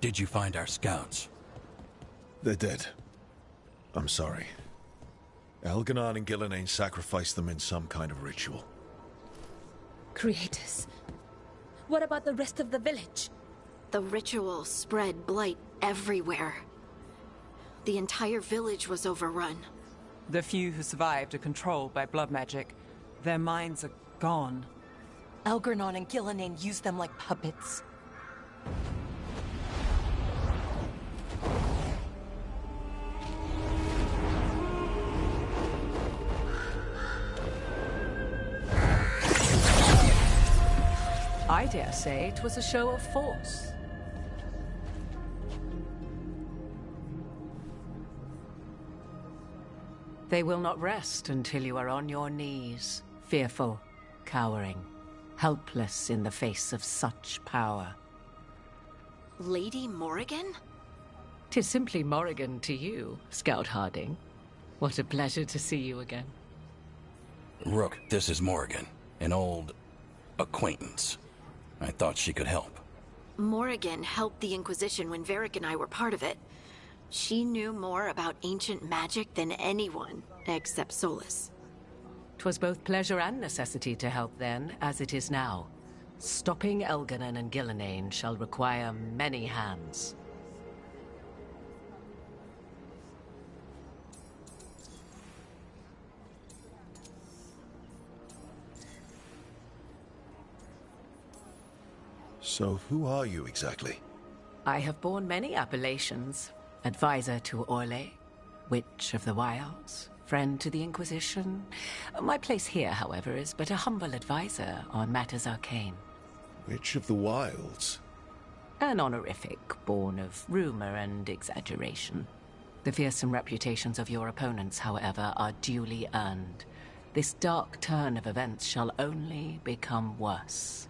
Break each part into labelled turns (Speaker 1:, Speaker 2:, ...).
Speaker 1: Did you find our scouts?
Speaker 2: They're dead. I'm sorry. Elganon and Gillenane sacrificed them in some kind of ritual.
Speaker 3: Creators. What about the rest of the village?
Speaker 4: The ritual spread blight everywhere. The entire village was overrun.
Speaker 5: The few who survived are controlled by blood magic. Their minds are gone.
Speaker 6: Elganon and Gillenane used them like puppets.
Speaker 7: I dare say it was a show of force. They will not rest until you are on your knees, fearful, cowering, helpless in the face of such power.
Speaker 4: Lady Morrigan?
Speaker 7: 'Tis simply Morrigan to you, Scout Harding. What a pleasure to see you again.
Speaker 1: Rook, this is Morrigan, an old acquaintance. I thought she could help.
Speaker 4: Morrigan helped the Inquisition when Varric and I were part of it. She knew more about ancient magic than anyone, except Solas.
Speaker 7: 'Twas both pleasure and necessity to help then, as it is now. Stopping Elganon and Gillenane shall require many hands.
Speaker 2: So who are you exactly?
Speaker 7: I have borne many appellations. Advisor to Orlais, Witch of the Wilds, friend to the Inquisition. My place here, however, is but a humble advisor on matters arcane.
Speaker 2: Witch of the Wilds?
Speaker 7: An honorific born of rumor and exaggeration. The fearsome reputations of your opponents, however, are duly earned. This dark turn of events shall only become worse.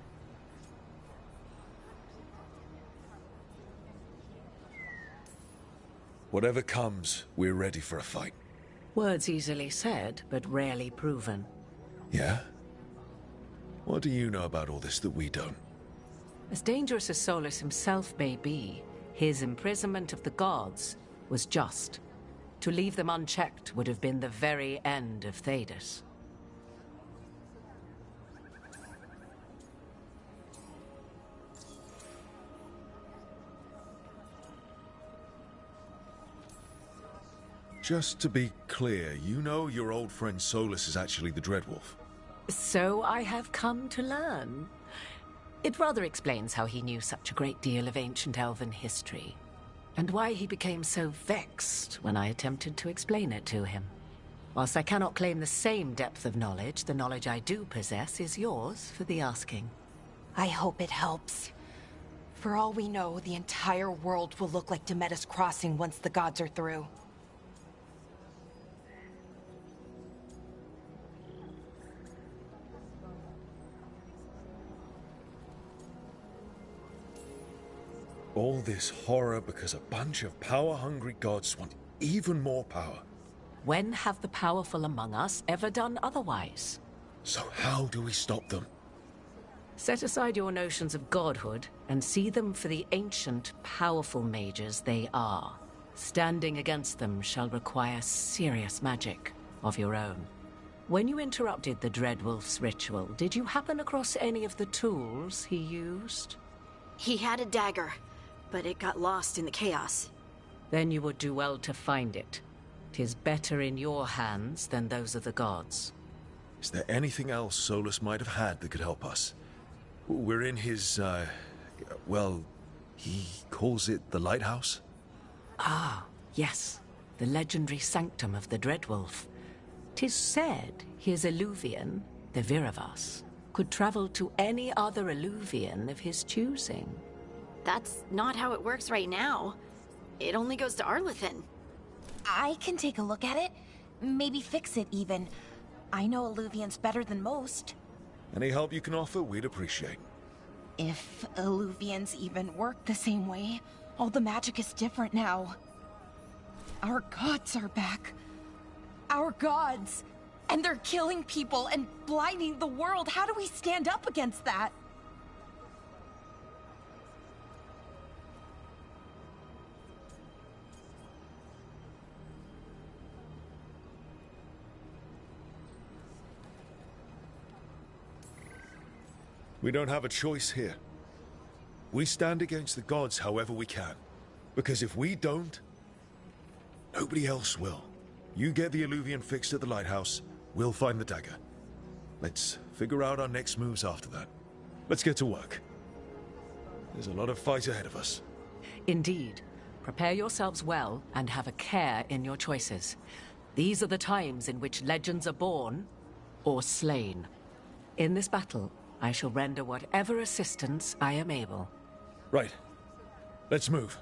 Speaker 2: Whatever comes, we're ready for a fight.
Speaker 7: Words easily said, but rarely proven.
Speaker 2: Yeah? What do you know about all this that we don't?
Speaker 7: As dangerous as Solas himself may be, his imprisonment of the gods was just. To leave them unchecked would have been the very end of Thedas.
Speaker 2: Just to be clear, you know your old friend Solas is actually the Dreadwolf?
Speaker 7: So I have come to learn. It rather explains how he knew such a great deal of ancient elven history, and why he became so vexed when I attempted to explain it to him. Whilst I cannot claim the same depth of knowledge, the knowledge I do possess is yours for the asking.
Speaker 6: I hope it helps. For all we know, the entire world will look like Demetus Crossing once the gods are through.
Speaker 2: All this horror because a bunch of power-hungry gods want even more power.
Speaker 7: When have the powerful among us ever done otherwise?
Speaker 2: So how do we stop them?
Speaker 7: Set aside your notions of godhood and see them for the ancient, powerful mages they are. Standing against them shall require serious magic of your own. When you interrupted the Dreadwolf's ritual, did you happen across any of the tools he used?
Speaker 4: He had a dagger, but it got lost in the chaos.
Speaker 7: Then you would do well to find it. 'Tis better in your hands than those of the gods.
Speaker 2: Is there anything else Solas might have had that could help us? We're in his, well, he calls it the Lighthouse?
Speaker 7: Ah, yes. The legendary sanctum of the Dreadwolf. 'Tis said his Eluvian, the Viravas, could travel to any other Eluvian of his choosing.
Speaker 4: That's not how it works right now. It only goes to Arlathan.
Speaker 6: I can take a look at it. Maybe fix it, even. I know Eluvians better than most.
Speaker 2: Any help you can offer, we'd appreciate.
Speaker 6: If Eluvians even work the same way, all the magic is different now. Our gods are back. Our gods! And they're killing people and blinding the world. How do we stand up against that?
Speaker 2: We don't have a choice here. We stand against the gods however we can. Because if we don't, nobody else will. You get the Illuvian fixed at the lighthouse, we'll find the dagger. Let's figure out our next moves after that. Let's get to work. There's a lot of fight ahead of us.
Speaker 7: Indeed. Prepare yourselves well and have a care in your choices. These are the times in which legends are born or slain. In this battle, I shall render whatever assistance I am able.
Speaker 2: Right. Let's move.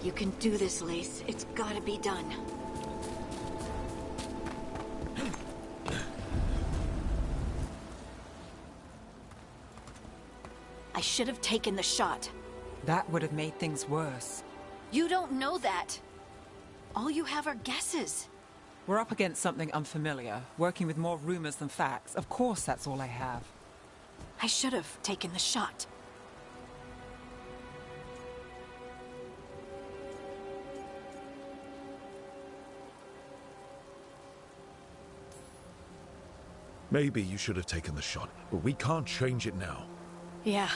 Speaker 4: You can do this, Lace. It's gotta be done. I should have taken the shot.
Speaker 5: That would have made things worse.
Speaker 4: You don't know that. All you have are guesses.
Speaker 5: We're up against something unfamiliar, working with more rumors than facts. Of course that's all I have.
Speaker 4: I should have taken the shot.
Speaker 2: Maybe you should have taken the shot, but we can't change it now.
Speaker 4: Yeah.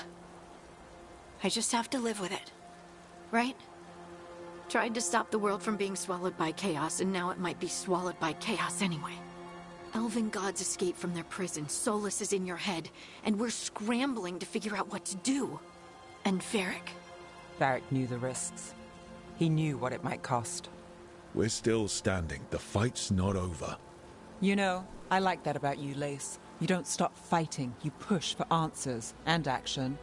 Speaker 4: I just have to live with it. Right? Tried to stop the world from being swallowed by chaos, and now it might be swallowed by chaos anyway. Elven gods escape from their prison, Solas is in your head, and we're scrambling to figure out what to do. And Varric.
Speaker 5: Varric knew the risks. He knew what it might cost.
Speaker 2: We're still standing. The fight's not over.
Speaker 5: You know, I like that about you, Lace. You don't stop fighting, you push for answers and action,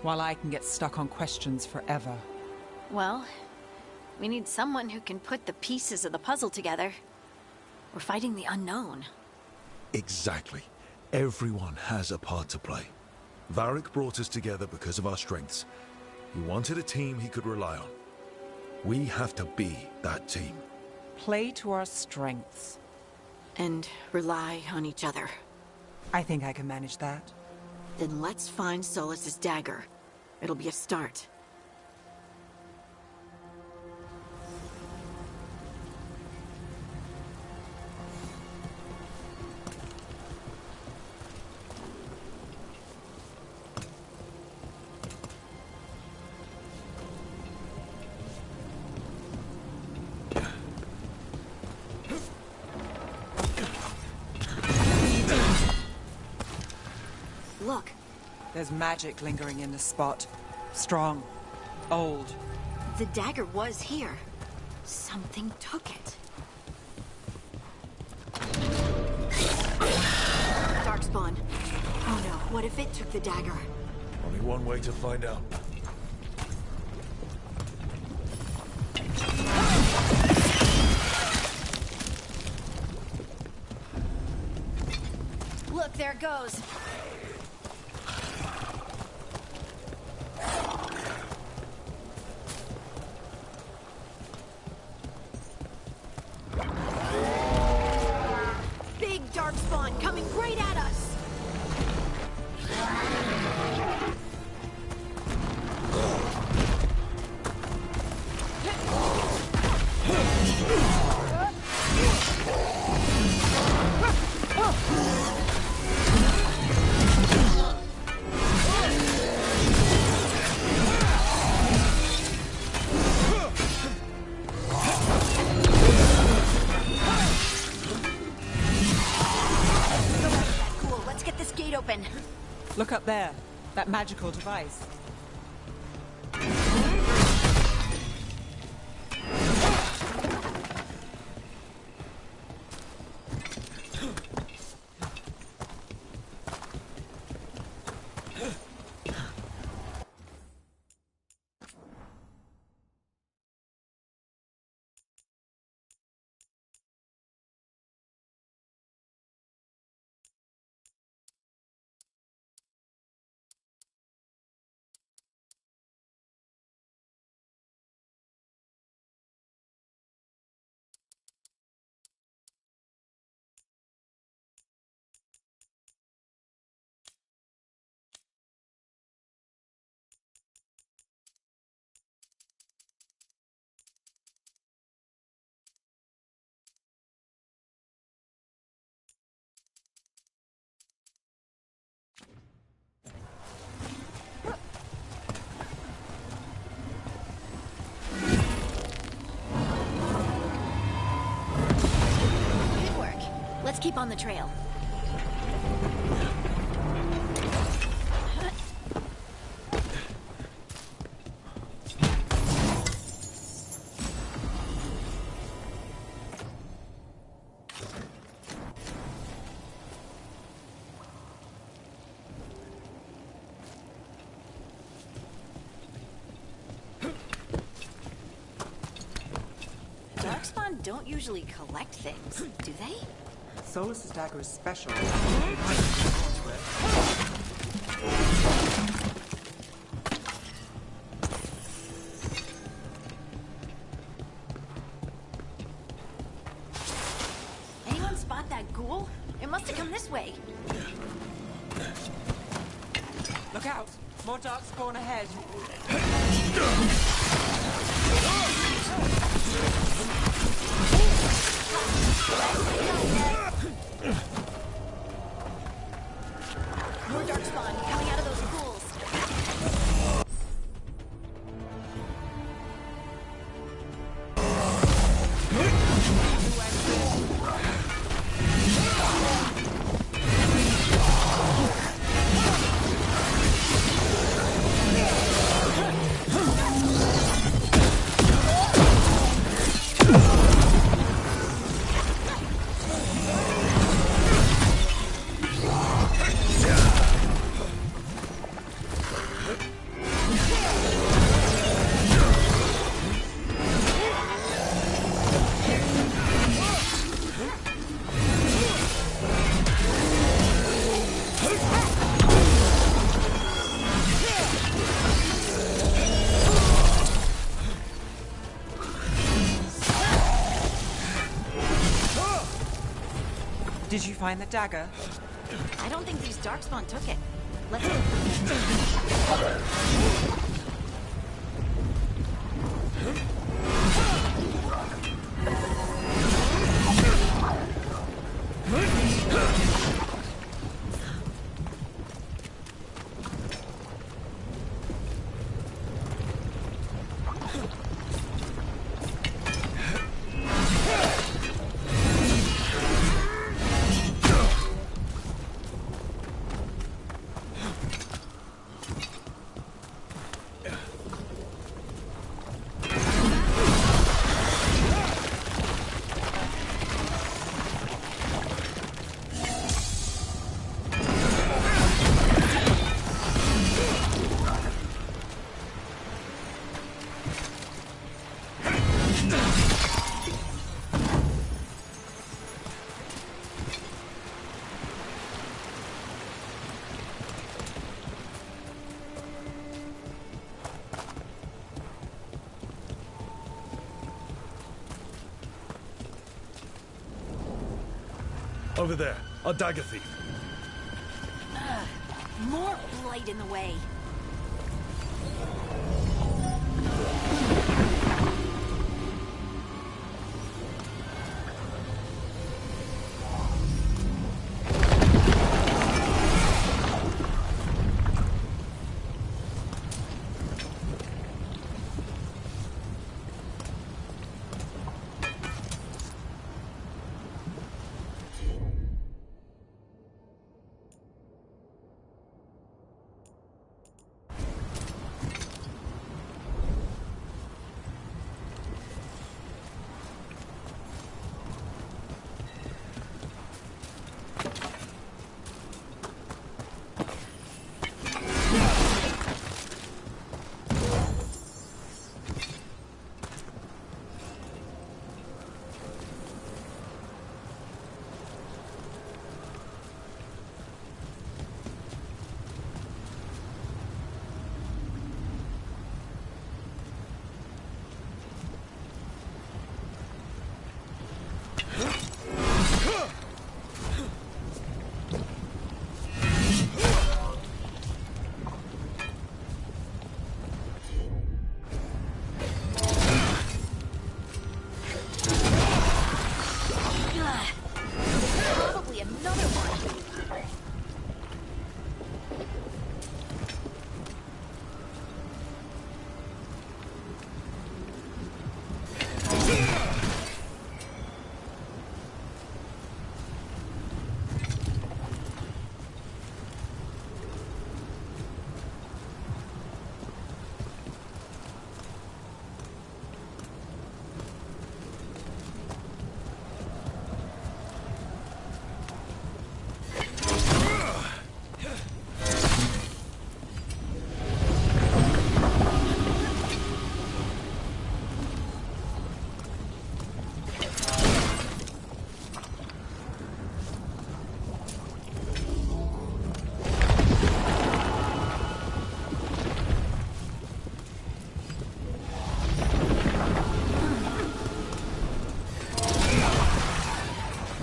Speaker 5: while I can get stuck on questions forever.
Speaker 4: Well, we need someone who can put the pieces of the puzzle together. We're fighting the unknown.
Speaker 2: Exactly. Everyone has a part to play. Varric brought us together because of our strengths. He wanted a team he could rely on. We have to be that team.
Speaker 5: Play to our strengths.
Speaker 4: And rely on each other.
Speaker 5: I think I can manage that.
Speaker 4: Then let's find Solas's dagger. It'll be a start. Look.
Speaker 5: There's magic lingering in this spot. Strong. Old.
Speaker 4: The dagger was here. Something took it. Darkspawn. Oh no, what if it took the dagger?
Speaker 2: Only one way to find out.
Speaker 4: Look, there it goes. Big Darkspawn coming right at us. Cool, let's get this gate open.
Speaker 5: Look up there. That magical device.
Speaker 4: Let's keep on the trail. Darkspawn don't usually collect things, do they?
Speaker 5: Solus' dagger is special.
Speaker 4: Anyone spot that ghoul? It must have come this way.
Speaker 5: Look out! More darkspawn ahead.
Speaker 4: More darkspawn coming out of those pools.
Speaker 5: Did you find the dagger?
Speaker 4: I don't think these darkspawn took it. Let's
Speaker 2: Over there, a dagger thief.
Speaker 4: more blight in the way.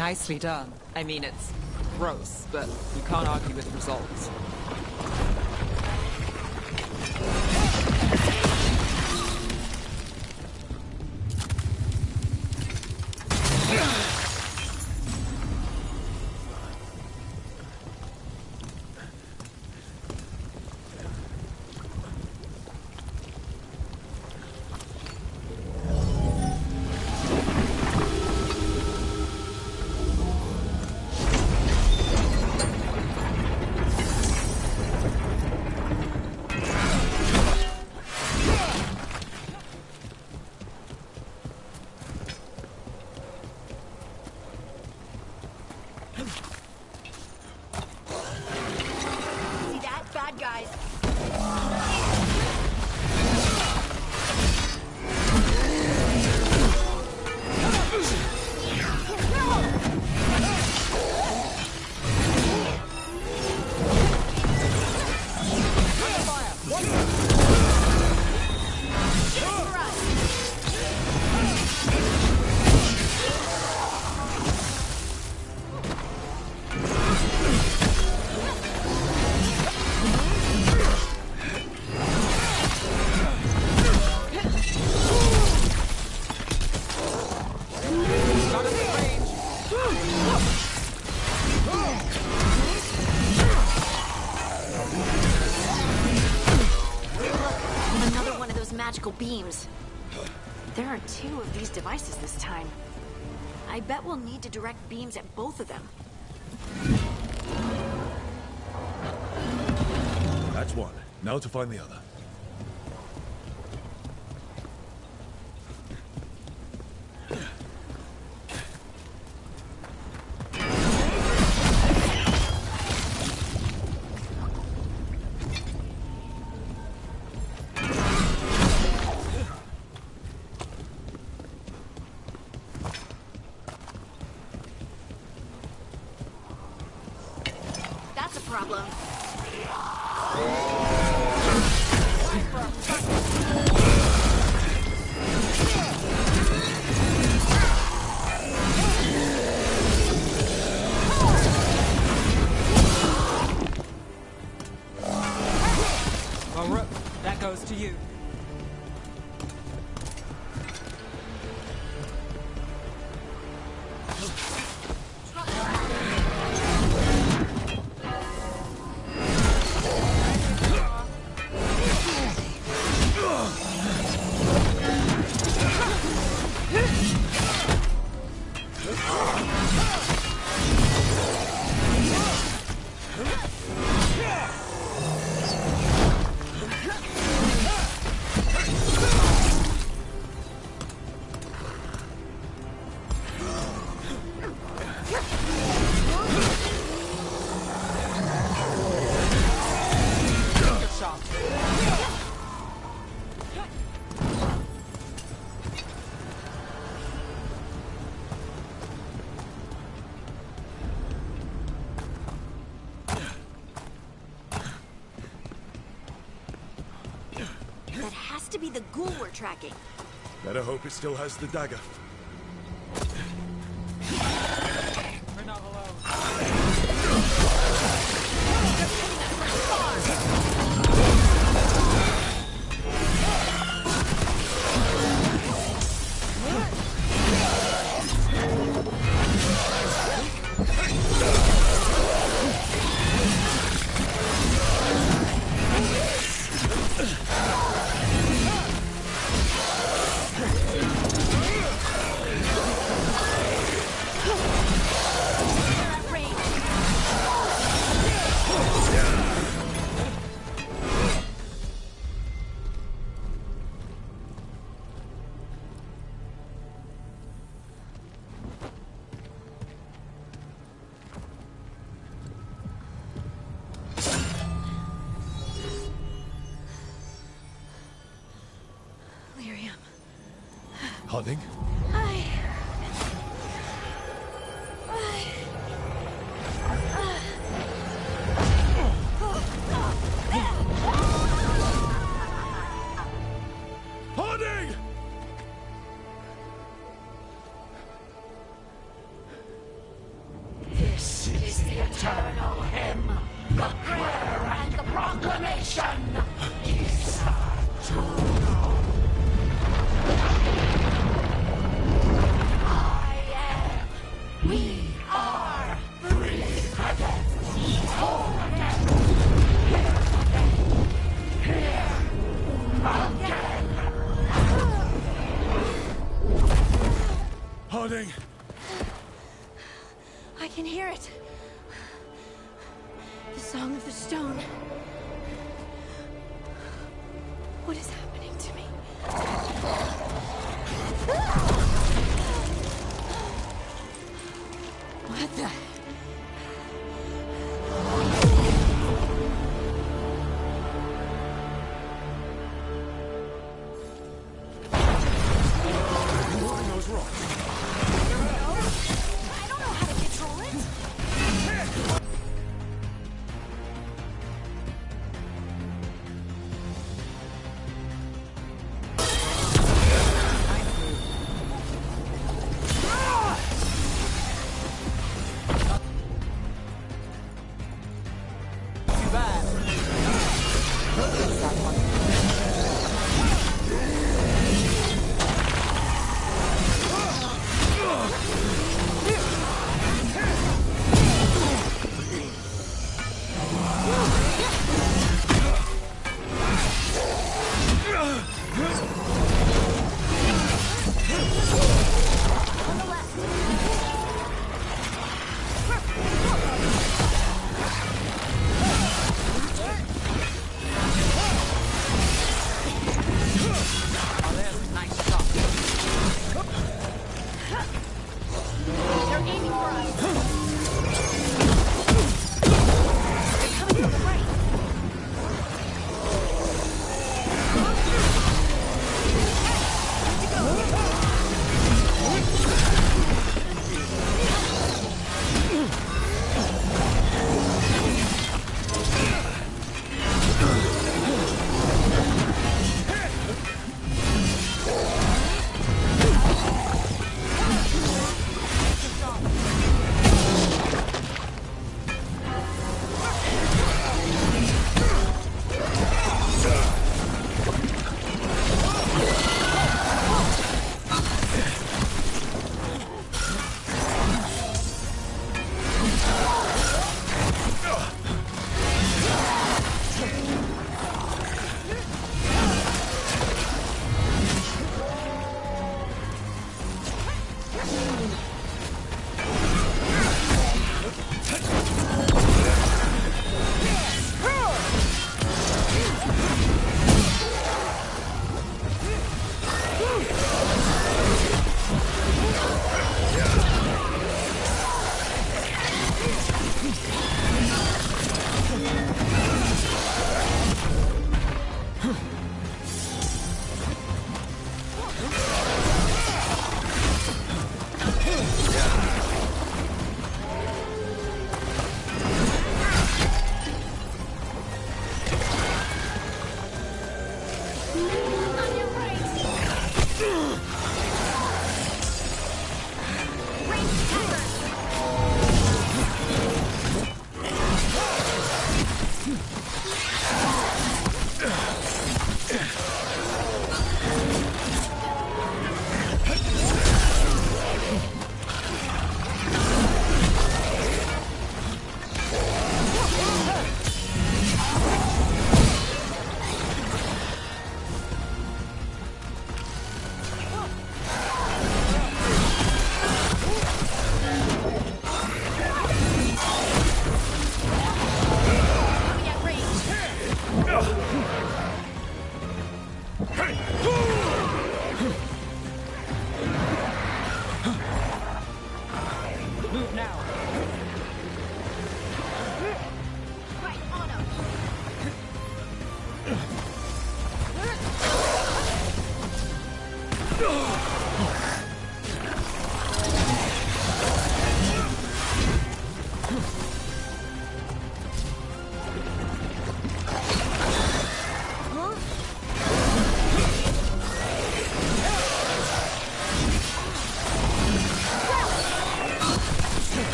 Speaker 5: Nicely done. I mean, it's gross, but you can't argue with results.
Speaker 4: Magical beams. There are 2 of these devices this time. I bet we'll need to direct beams at both of them.
Speaker 2: That's one. Now to find the other.
Speaker 4: That's a problem.
Speaker 5: Well, Rook, that goes to you.
Speaker 4: That has to be the ghoul we're tracking.
Speaker 2: Better hope it still has the dagger.
Speaker 5: We're not alone.
Speaker 2: Hunting?
Speaker 4: Song of the Stone. What is happening to me? What the?
Speaker 6: I don't know how to control it.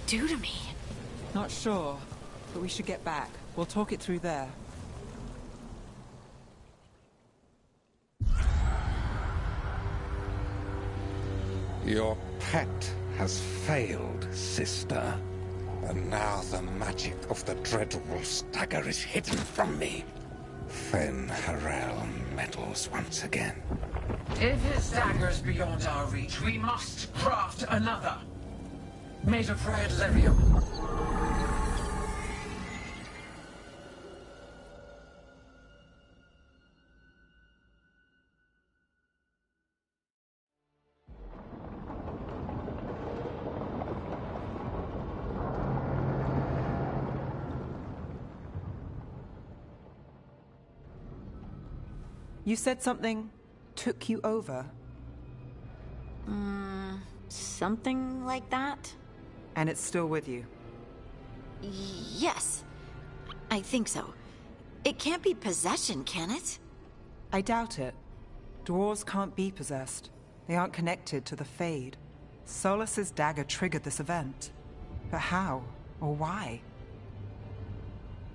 Speaker 4: do to me?
Speaker 5: Not sure, but we should get back. We'll talk it through there.
Speaker 8: Your pet has failed, sister. And now the magic of the Dreadwolf's dagger is hidden from me. Fen Harel meddles once again.
Speaker 9: If his dagger's beyond our reach, we must craft another. Made of red lyrium.
Speaker 5: You said something took you over?
Speaker 4: Something like that?
Speaker 5: And it's still with you?
Speaker 4: Yes. I think so. It can't be possession, can it?
Speaker 5: I doubt it. Dwarves can't be possessed. They aren't connected to the Fade. Solas's dagger triggered this event. But how? Or why?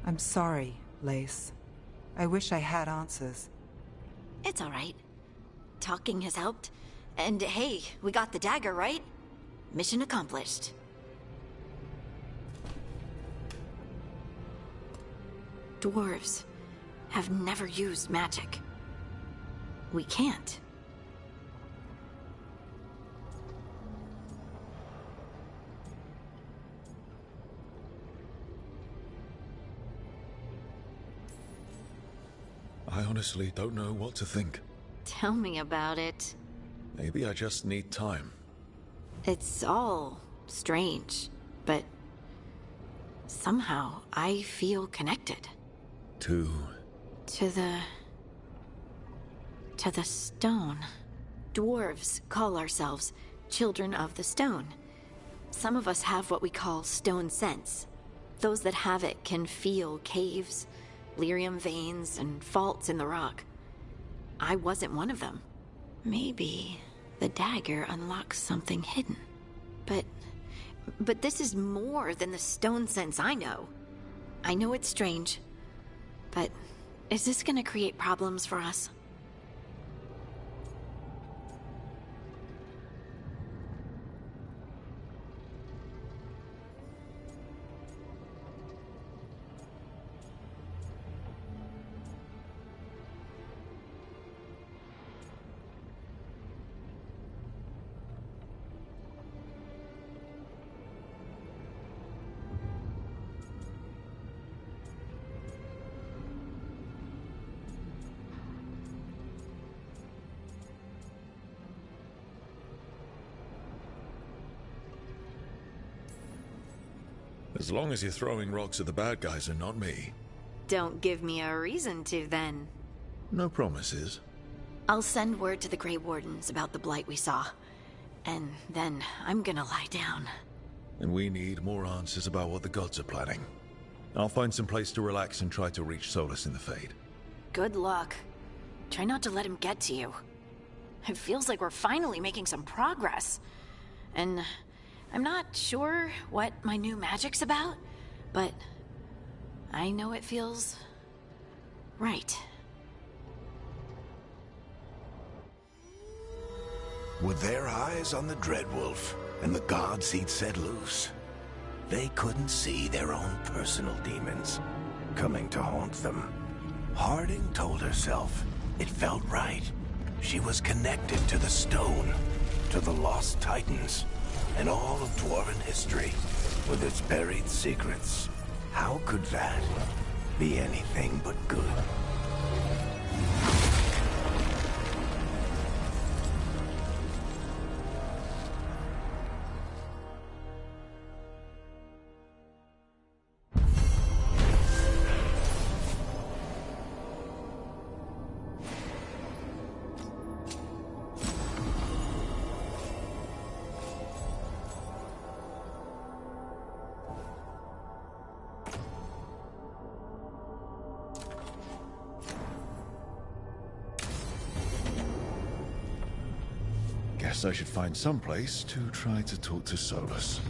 Speaker 5: I'm sorry, Lace. I wish I had answers.
Speaker 4: It's all right. Talking has helped. And hey, we got the dagger, right? Mission accomplished. Dwarves have never used magic. We can't.
Speaker 2: I honestly don't know what to think.
Speaker 4: Tell me about it.
Speaker 2: Maybe I just need time.
Speaker 4: It's all strange, but somehow I feel connected.
Speaker 2: To
Speaker 4: the stone. Dwarves call ourselves Children of the Stone. Some of us have what we call stone sense. Those that have it can feel caves, lyrium veins, and faults in the rock. I wasn't one of them. Maybe the dagger unlocks something hidden. But this is more than the stone sense I know. I know it's strange, but is this gonna create problems for us?
Speaker 2: As long as you're throwing rocks at the bad guys and not me.
Speaker 4: Don't give me a reason to, then.
Speaker 2: No promises.
Speaker 4: I'll send word to the Grey Wardens about the blight we saw. And then I'm gonna lie down.
Speaker 2: And we need more answers about what the gods are planning. I'll find some place to relax and try to reach Solas in the Fade.
Speaker 4: Good luck. Try not to let him get to you. It feels like we're finally making some progress. And I'm not sure what my new magic's about, but I know it feels right.
Speaker 10: With their eyes on the Dreadwolf and the gods he'd set loose, they couldn't see their own personal demons coming to haunt them. Harding told herself it felt right. She was connected to the stone, to the lost titans, and all of Dwarven history, with its buried secrets. How could that be anything but good?
Speaker 2: Guess I should find some place to try to talk to Solas.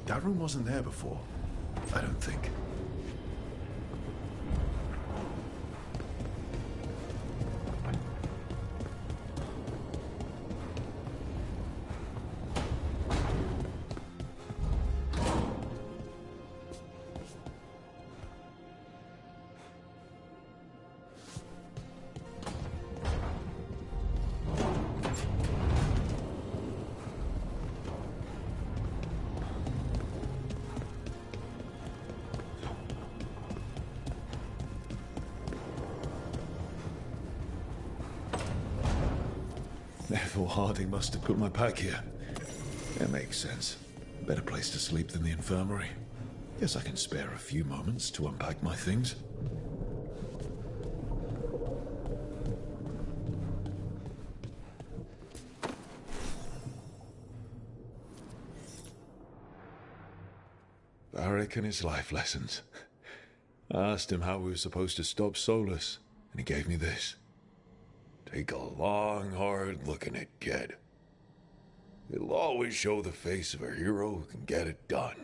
Speaker 2: That room wasn't there before. I don't think. Therefore, Harding must have put my pack here. That makes sense. Better place to sleep than the infirmary. Guess I can spare a few moments to unpack my things. Varric and his life lessons. I asked him how we were supposed to stop Solus, and he gave me this. Take a long, hard look at it, kid. It'll always show the face of a hero who can get it done.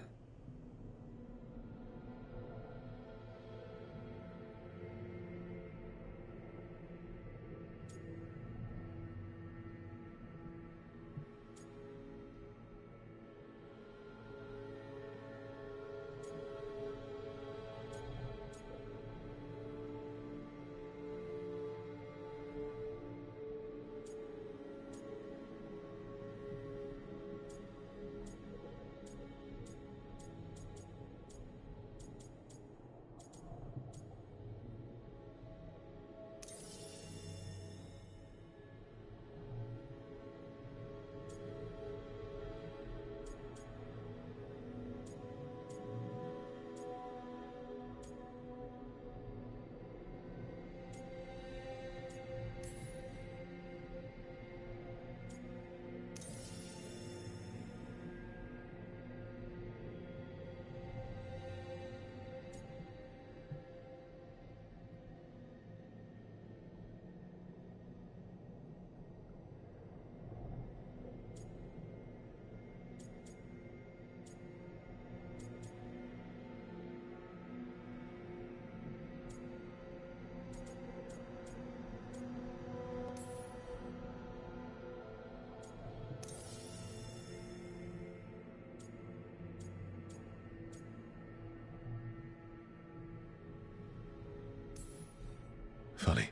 Speaker 2: Funny.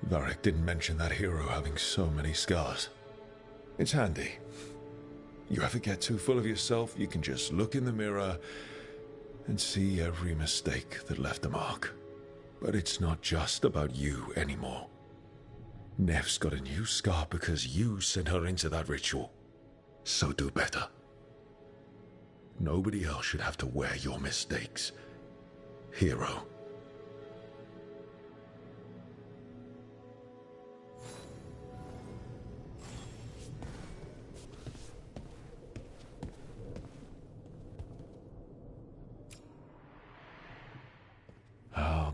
Speaker 2: Varric didn't mention that hero having so many scars. It's handy. You ever get too full of yourself, you can just look in the mirror and see every mistake that left a mark. But it's not just about you anymore. Nev's got a new scar because you sent her into that ritual. So do better. Nobody else should have to wear your mistakes. Hero.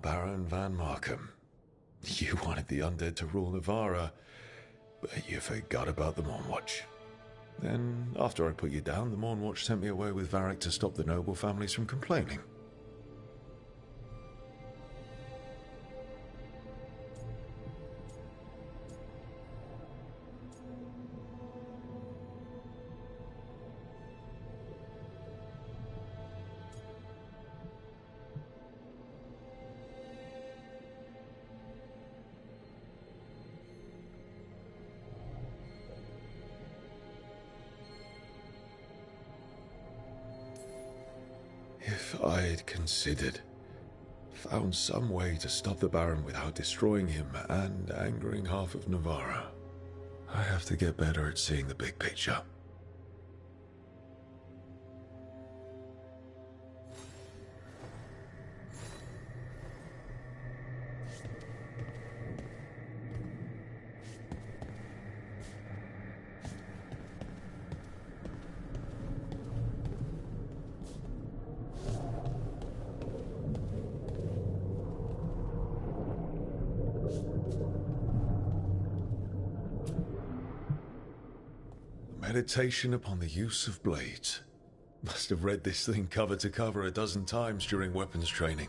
Speaker 2: Baron Van Markham. You wanted the undead to rule Navarra, but you forgot about the Mournwatch. Then, after I put you down, the Mournwatch sent me away with Varric to stop the noble families from complaining. If I'd considered, found some way to stop the Baron without destroying him and angering half of Navarra, I have to get better at seeing the big picture. Meditation upon the use of blades. Must have read this thing cover to cover a dozen times during weapons training.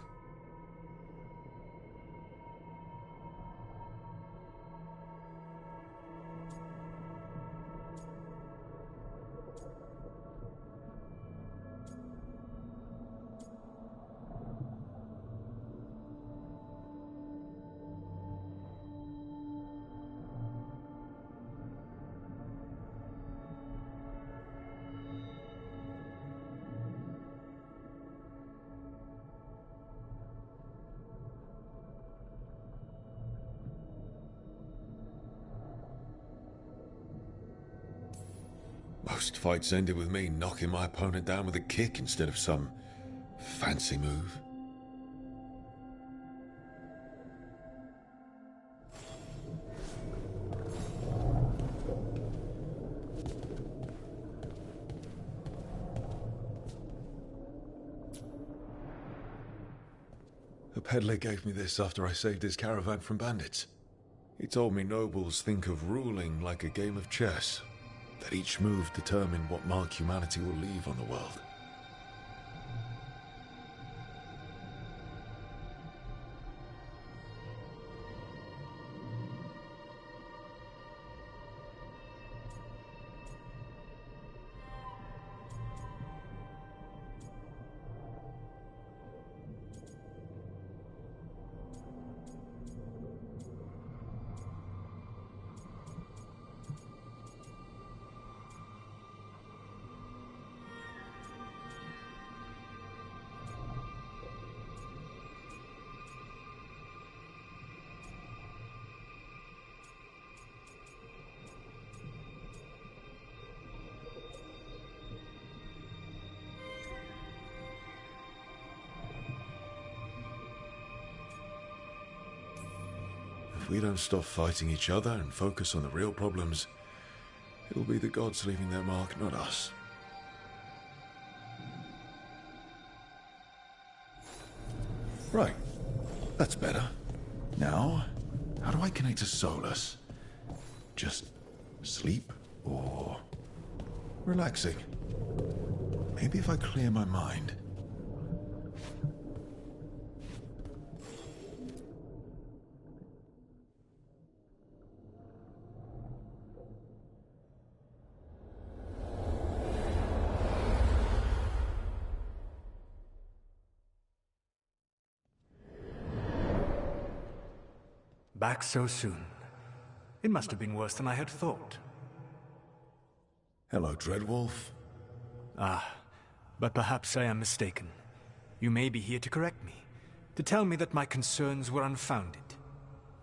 Speaker 2: Most fights ended with me knocking my opponent down with a kick instead of some fancy move. A peddler gave me this after I saved his caravan from bandits. He told me nobles think of ruling like a game of chess, that each move determine what mark humanity will leave on the world. If we don't stop fighting each other and focus on the real problems, it'll be the gods leaving their mark, not us. Right. That's better. Now, how do I connect to Solus? Just sleep or relaxing? Maybe if I clear my mind.
Speaker 11: Back so soon. It must have been worse than I had thought.
Speaker 2: Hello, Dreadwolf.
Speaker 11: Ah, but perhaps I am mistaken. You may be here to correct me, to tell me that my concerns were unfounded.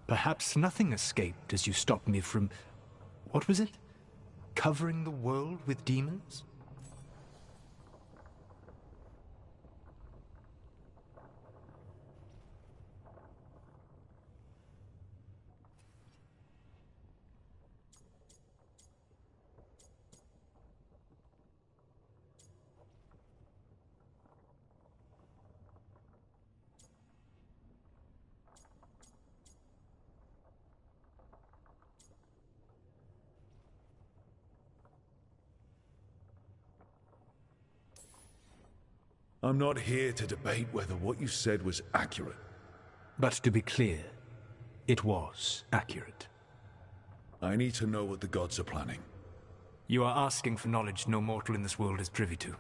Speaker 11: Perhaps nothing escaped as you stopped me from... what was it? Covering the world with demons?
Speaker 2: I'm not here to debate whether what you said was accurate.
Speaker 11: But to be clear, it was accurate.
Speaker 2: I need to know what the gods are planning.
Speaker 11: You are asking for knowledge no mortal in this world is privy to.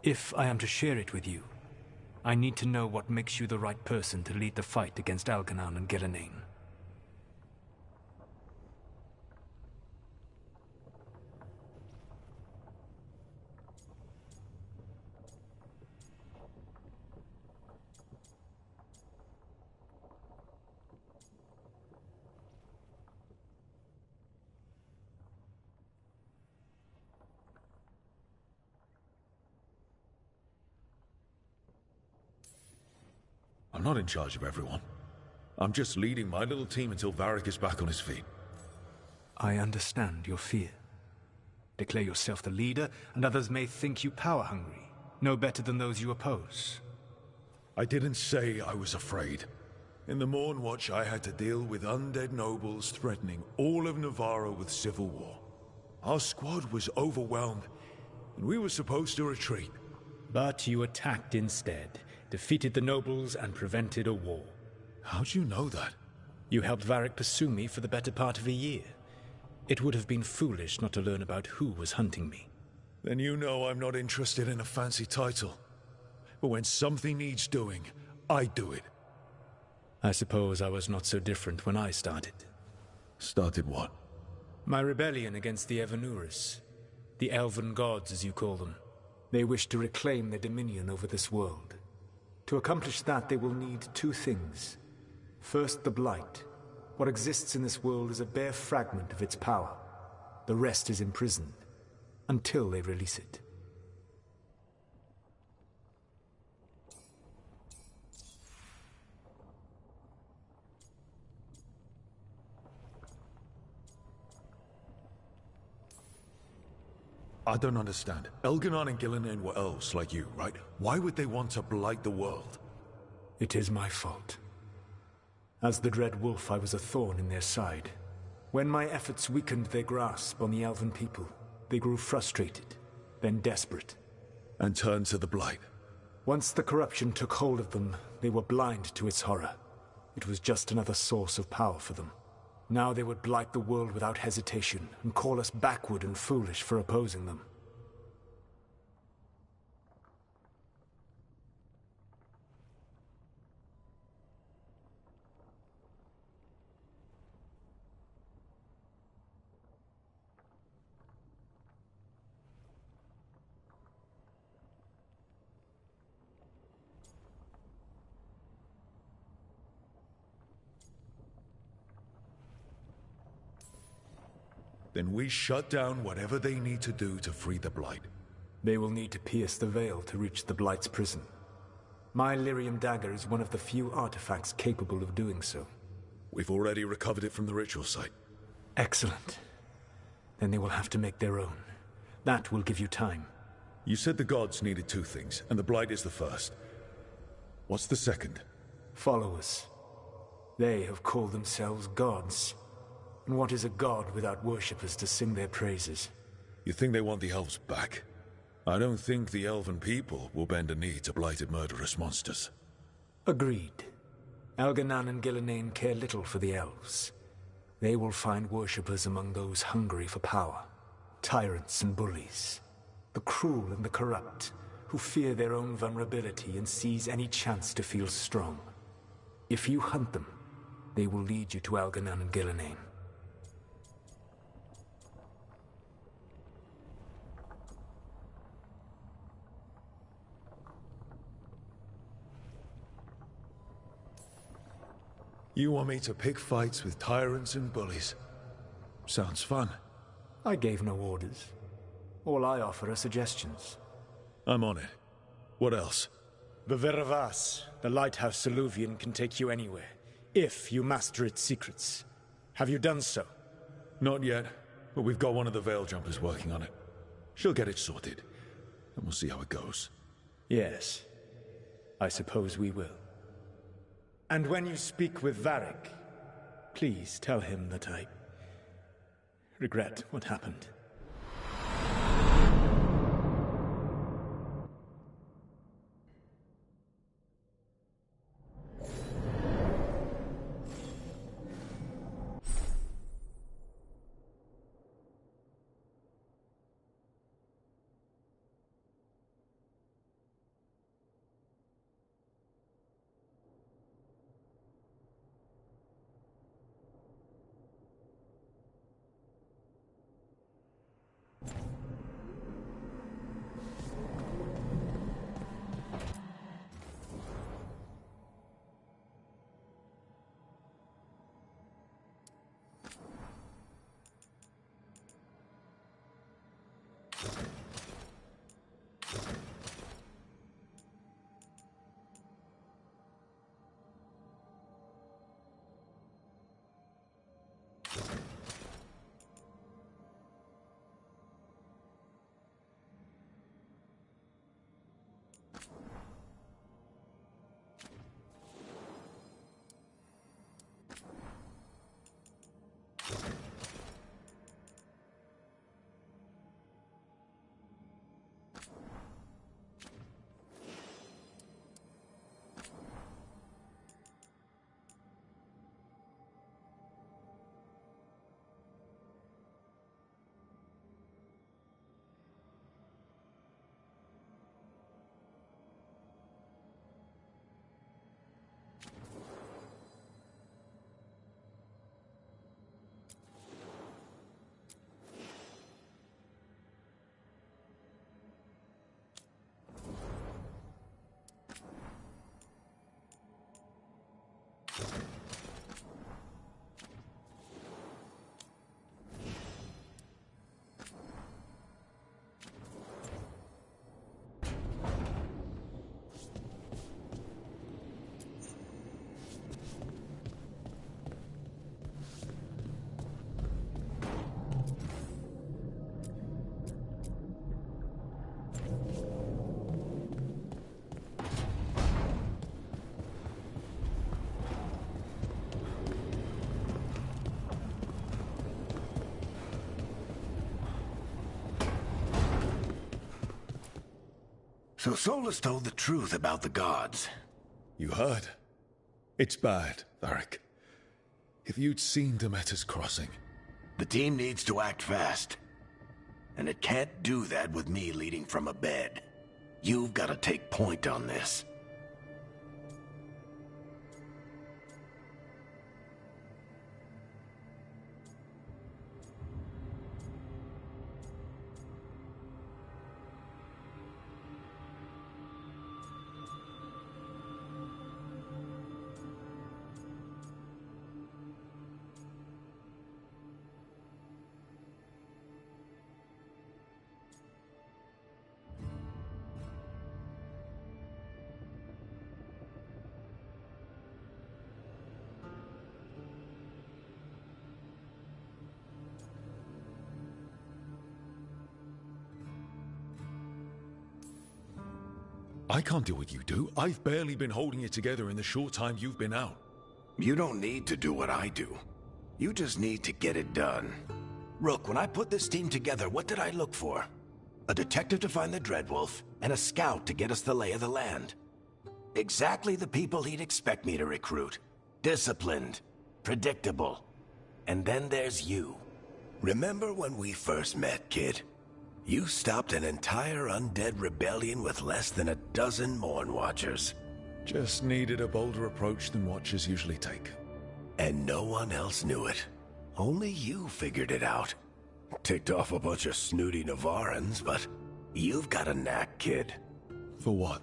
Speaker 11: If I am to share it with you, I need to know what makes you the right person to lead the fight against Algernon and Gelinean.
Speaker 2: I'm not in charge of everyone. I'm just leading my little team until Varric is back on his feet.
Speaker 11: I understand your fear. Declare yourself the leader, and others may think you power-hungry, no better than those you oppose.
Speaker 2: I didn't say I was afraid. In the Mornwatch, I had to deal with undead nobles threatening all of Navarro with civil war. Our squad was overwhelmed, and we were supposed to retreat.
Speaker 11: But you attacked instead, defeated the nobles, and prevented a war.
Speaker 2: How'd you know that?
Speaker 11: You helped Varric pursue me for the better part of a year. It would have been foolish not to learn about who was hunting me.
Speaker 2: Then you know I'm not interested in a fancy title. But when something needs doing, I do it.
Speaker 11: I suppose I was not so different when I started.
Speaker 2: Started what?
Speaker 11: My rebellion against the Evanuris. The Elven Gods, as you call them. They wish to reclaim their dominion over this world. To accomplish that, they will need two things. First, the Blight. What exists in this world is a bare fragment of its power. The rest is imprisoned, until they release it.
Speaker 2: I don't understand. Elganon and Gillinan were elves like you, right? Why would they want to blight the world?
Speaker 11: It is my fault. As the Dread Wolf, I was a thorn in their side. When my efforts weakened their grasp on the Elven people, they grew frustrated, then desperate.
Speaker 2: And turned to the Blight.
Speaker 11: Once the corruption took hold of them, they were blind to its horror. It was just another source of power for them. Now they would blight the world without hesitation, and call us backward and foolish for opposing them.
Speaker 2: Then we shut down whatever they need to do to free the Blight.
Speaker 11: They will need to pierce the veil to reach the Blight's prison. My Lyrium dagger is one of the few artifacts capable of doing so.
Speaker 2: We've already recovered it from the ritual site.
Speaker 11: Excellent. Then they will have to make their own. That will give you time.
Speaker 2: You said the gods needed two things, and the Blight is the first. What's the second?
Speaker 11: Followers. They have called themselves gods. And what is a god without worshippers to sing their praises?
Speaker 2: You think they want the elves back? I don't think the elven people will bend a knee to blighted murderous monsters.
Speaker 11: Agreed. Elganon and Gillinan care little for the elves. They will find worshippers among those hungry for power. Tyrants and bullies. The cruel and the corrupt, who fear their own vulnerability and seize any chance to feel strong. If you hunt them, they will lead you to Elganon and Gillinan.
Speaker 2: You want me to pick fights with tyrants and bullies? Sounds fun.
Speaker 11: I gave no orders. All I offer are suggestions.
Speaker 2: I'm on it. What else?
Speaker 11: The Veravas, the lighthouse Soluvian, can take you anywhere, if you master its secrets. Have you done so?
Speaker 2: Not yet, but we've got one of the Veil Jumpers working on it. She'll get it sorted, and we'll see how it goes.
Speaker 11: Yes. I suppose we will. And when you speak with Varric, please tell him that I regret what happened.
Speaker 10: So Solus told the truth about the gods.
Speaker 2: You heard? It's bad, Varric. If you'd seen Demeter's crossing...
Speaker 10: The team needs to act fast. And it can't do that with me leading from a bed. You've got to take point on this.
Speaker 2: I can't do what you do. I've barely been holding it together in the short time you've been out.
Speaker 10: You don't need to do what I do. You just need to get it done. Rook, when I put this team together, what did I look for? A detective to find the Dreadwolf, and a scout to get us the lay of the land. Exactly the people he'd expect me to recruit. Disciplined, predictable. And then there's you. Remember when we first met, kid? You stopped an entire undead rebellion with less than a dozen Morn Watchers.
Speaker 2: Just needed a bolder approach than Watchers usually take.
Speaker 10: And no one else knew it. Only you figured it out. Ticked off a bunch of snooty Navarrans, but you've got a knack, kid.
Speaker 2: For what?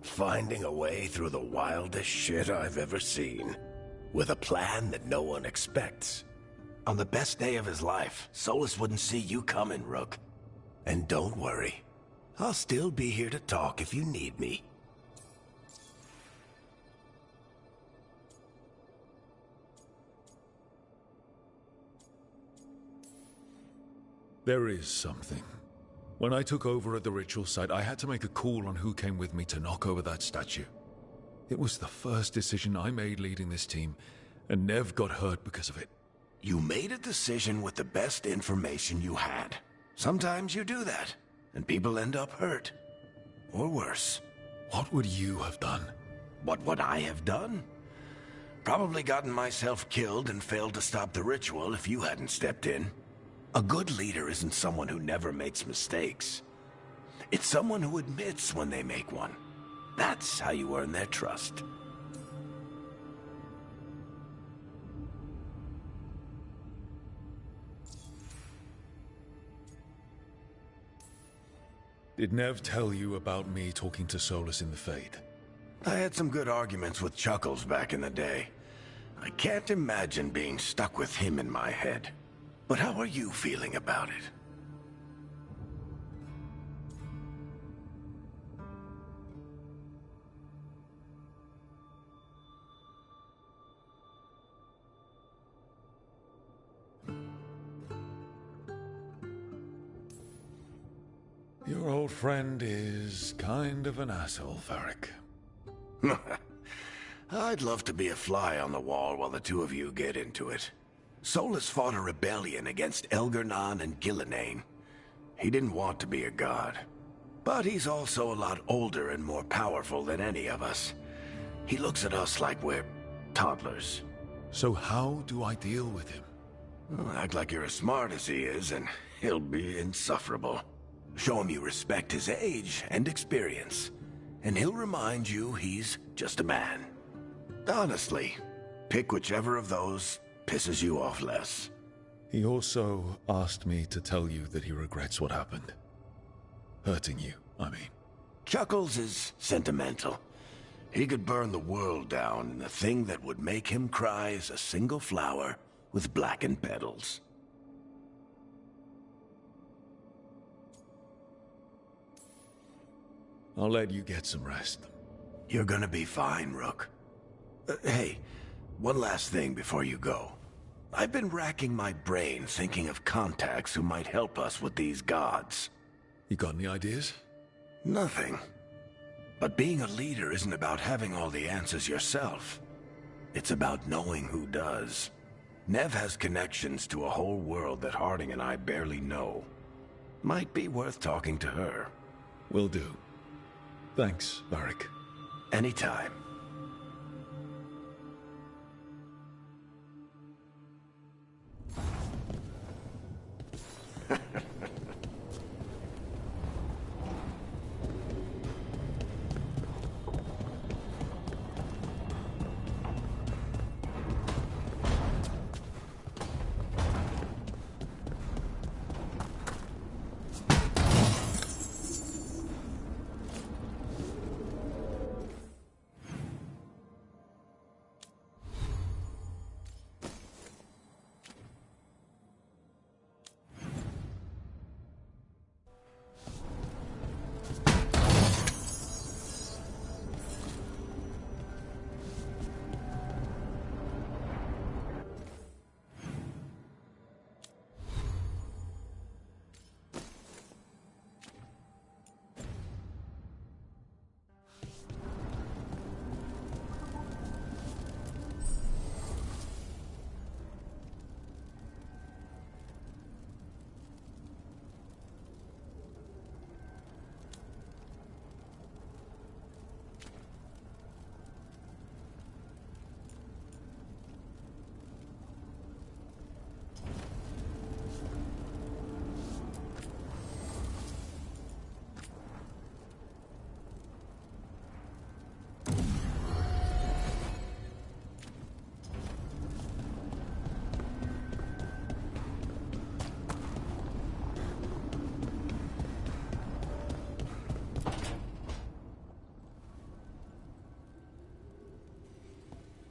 Speaker 10: Finding a way through the wildest shit I've ever seen. With a plan that no one expects. On the best day of his life, Solus wouldn't see you coming, Rook. And don't worry. I'll still be here to talk if you need me.
Speaker 2: There is something. When I took over at the ritual site, I had to make a call on who came with me to knock over that statue. It was the first decision I made leading this team, and Nev got hurt because of it.
Speaker 10: You made a decision with the best information you had. Sometimes you do that, and people end up hurt. Or worse.
Speaker 2: What would you have done?
Speaker 10: What would I have done? Probably gotten myself killed and failed to stop the ritual if you hadn't stepped in. A good leader isn't someone who never makes mistakes. It's someone who admits when they make one. That's how you earn their trust.
Speaker 2: Did Nev tell you about me talking to Solus in the Fade?
Speaker 10: I had some good arguments with Chuckles back in the day. I can't imagine being stuck with him in my head. But how are you feeling about it?
Speaker 2: Your old friend is kind of an asshole, Varric.
Speaker 10: I'd love to be a fly on the wall while the two of you get into it. Solus fought a rebellion against Elgar'nan and Gillenane. He didn't want to be a god. But he's also a lot older and more powerful than any of us. He looks at us like we're toddlers.
Speaker 2: So how do I deal with him?
Speaker 10: Well, act like you're as smart as he is, and he'll be insufferable. Show him you respect his age and experience, and he'll remind you he's just a man. Honestly, pick whichever of those pisses you off less.
Speaker 2: He also asked me to tell you that he regrets what happened. Hurting you, I mean.
Speaker 10: Chuckles is sentimental. He could burn the world down, and the thing that would make him cry is a single flower with blackened petals.
Speaker 2: I'll let you get some rest.
Speaker 10: You're gonna be fine, Rook. Hey, one last thing before you go. I've been racking my brain thinking of contacts who might help us with these gods.
Speaker 2: You got any ideas?
Speaker 10: Nothing. But being a leader isn't about having all the answers yourself. It's about knowing who does. Nev has connections to a whole world that Harding and I barely know. Might be worth talking to her.
Speaker 2: Will do. Thanks, Varric.
Speaker 10: Anytime.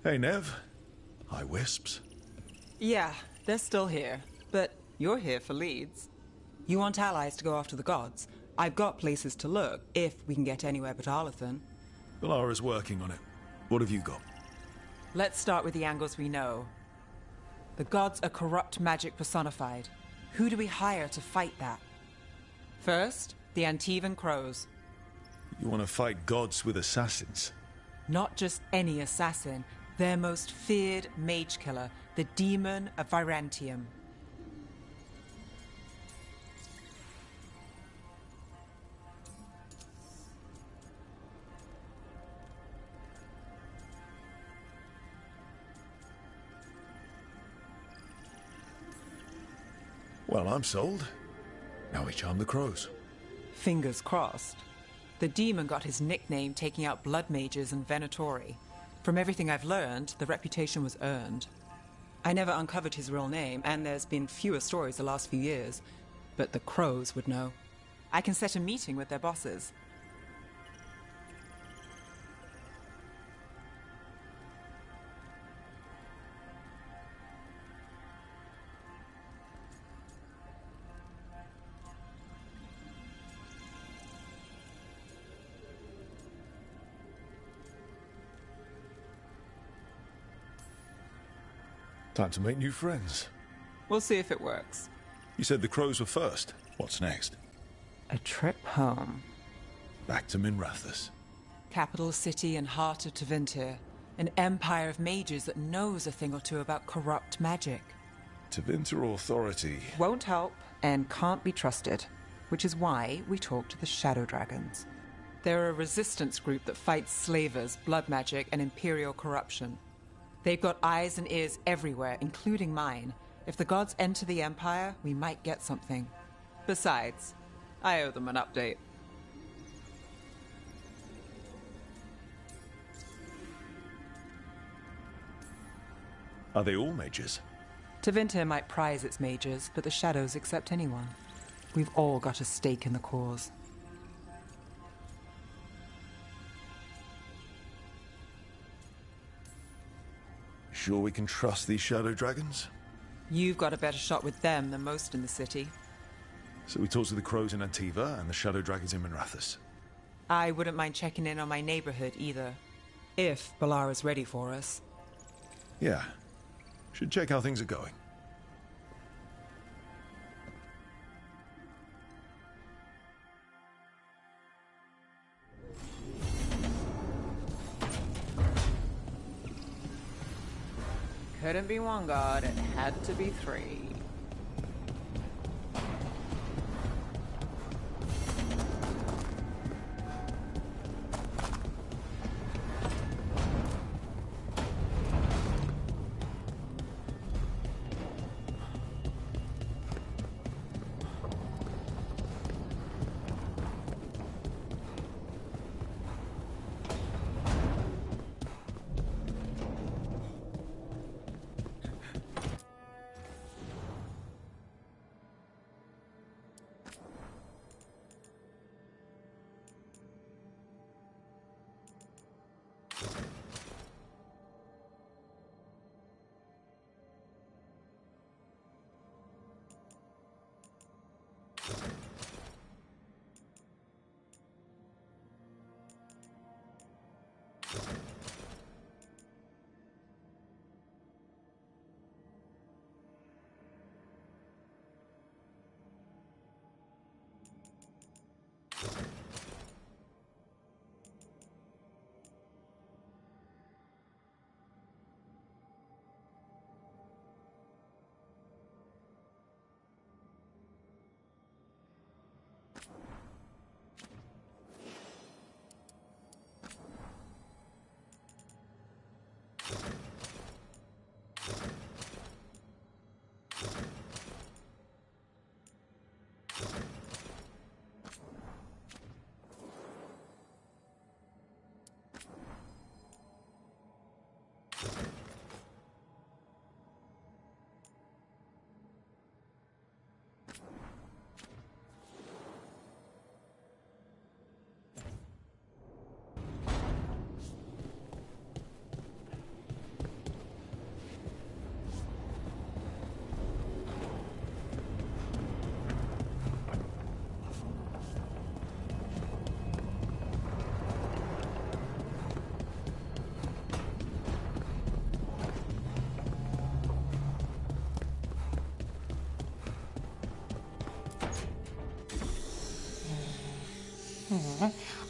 Speaker 2: Hey, Nev. Hi, Wisps.
Speaker 5: Yeah, they're still here. But you're here for leads. You want allies to go after the gods? I've got places to look, if we can get anywhere but Arlathan.
Speaker 2: Balara's working on it. What have you got?
Speaker 5: Let's start with the angles we know. The gods are corrupt magic personified. Who do we hire to fight that? First, the Antivan Crows.
Speaker 2: You want to fight gods with assassins?
Speaker 5: Not just any assassin. Their most feared mage killer, the Demon of Virantium.
Speaker 2: Well, I'm sold. Now we charm the crows.
Speaker 5: Fingers crossed. The demon got his nickname taking out blood mages and Venatori. From everything I've learned, the reputation was earned. I never uncovered his real name, and there's been fewer stories the last few years, but the crows would know. I can set a meeting with their bosses.
Speaker 2: Time to make new friends.
Speaker 5: We'll see if it works.
Speaker 2: You said the crows were first. What's next?
Speaker 5: A trip home.
Speaker 2: Back to Minrathous.
Speaker 5: Capital city and heart of Tevinter. An empire of mages that knows a thing or two about corrupt magic.
Speaker 2: Tevinter Authority.
Speaker 5: Won't help and can't be trusted, which is why we talk to the Shadow Dragons. They're a resistance group that fights slavers, blood magic, and imperial corruption. They've got eyes and ears everywhere, including mine. If the gods enter the Empire, we might get something. Besides, I owe them an update.
Speaker 2: Are they all mages?
Speaker 5: Tevinter might prize its mages, but the Shadows accept anyone. We've all got a stake in the cause.
Speaker 2: Sure we can trust these Shadow Dragons?
Speaker 5: You've got a better shot with them than most in the city.
Speaker 2: So we talk to the crows in Antiva and the Shadow Dragons in Minrathous.
Speaker 5: I wouldn't mind checking in on my neighborhood either. If Balara's ready for us.
Speaker 2: Yeah. Should check how things are going.
Speaker 5: Couldn't be one god, it had to be three.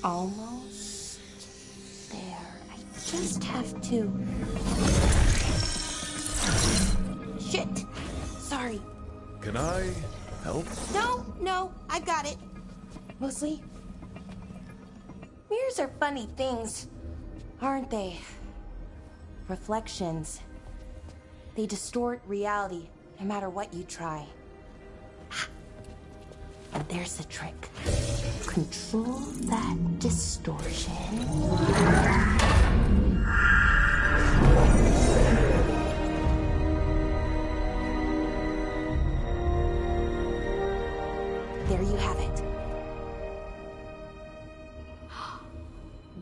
Speaker 6: Almost there. I just have to... Shit! Sorry.
Speaker 2: Can I help?
Speaker 6: No, I got it. Mostly, mirrors are funny things, aren't they? Reflections. They distort reality, no matter what you try. And there's the trick. Control that distortion. There you have it.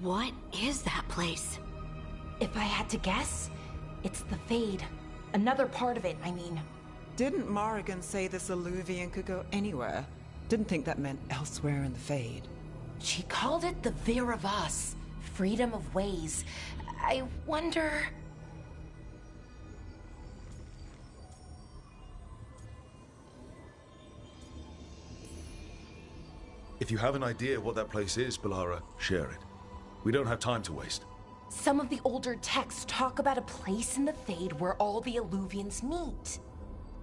Speaker 4: What is that place?
Speaker 6: If I had to guess, it's the Fade. Another part of it, I mean.
Speaker 5: Didn't Morrigan say this Illuvian could go anywhere? Didn't think that meant elsewhere in the Fade.
Speaker 6: She called it the Vir of Us. Freedom of ways. I wonder...
Speaker 2: If you have an idea what that place is, Balara, share it. We don't have time to waste.
Speaker 6: Some of the older texts talk about a place in the Fade where all the Illuvians meet.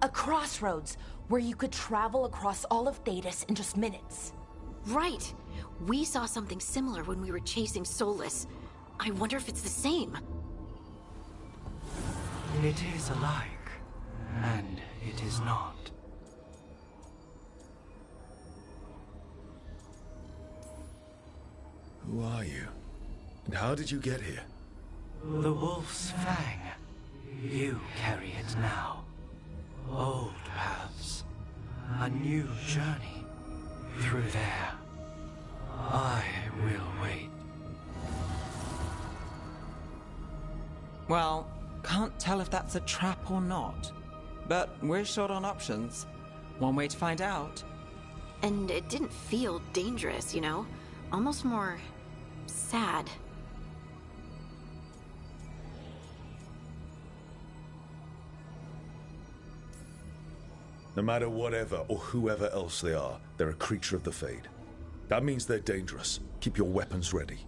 Speaker 6: A crossroads where you could travel across all of Thedas in just minutes.
Speaker 4: Right. We saw something similar when we were chasing Solus. I wonder if it's the same.
Speaker 12: It is alike, and it is not.
Speaker 2: Who are you? And how did you get here?
Speaker 12: The Wolf's Fang. You carry it now. Old paths. A new journey. Through there. I will wait.
Speaker 5: Well, can't tell if that's a trap or not. But we're short on options. One way to find out.
Speaker 4: And it didn't feel dangerous, you know? Almost more... sad.
Speaker 2: No matter whatever or whoever else they are, they're a creature of the Fade. That means they're dangerous. Keep your weapons ready.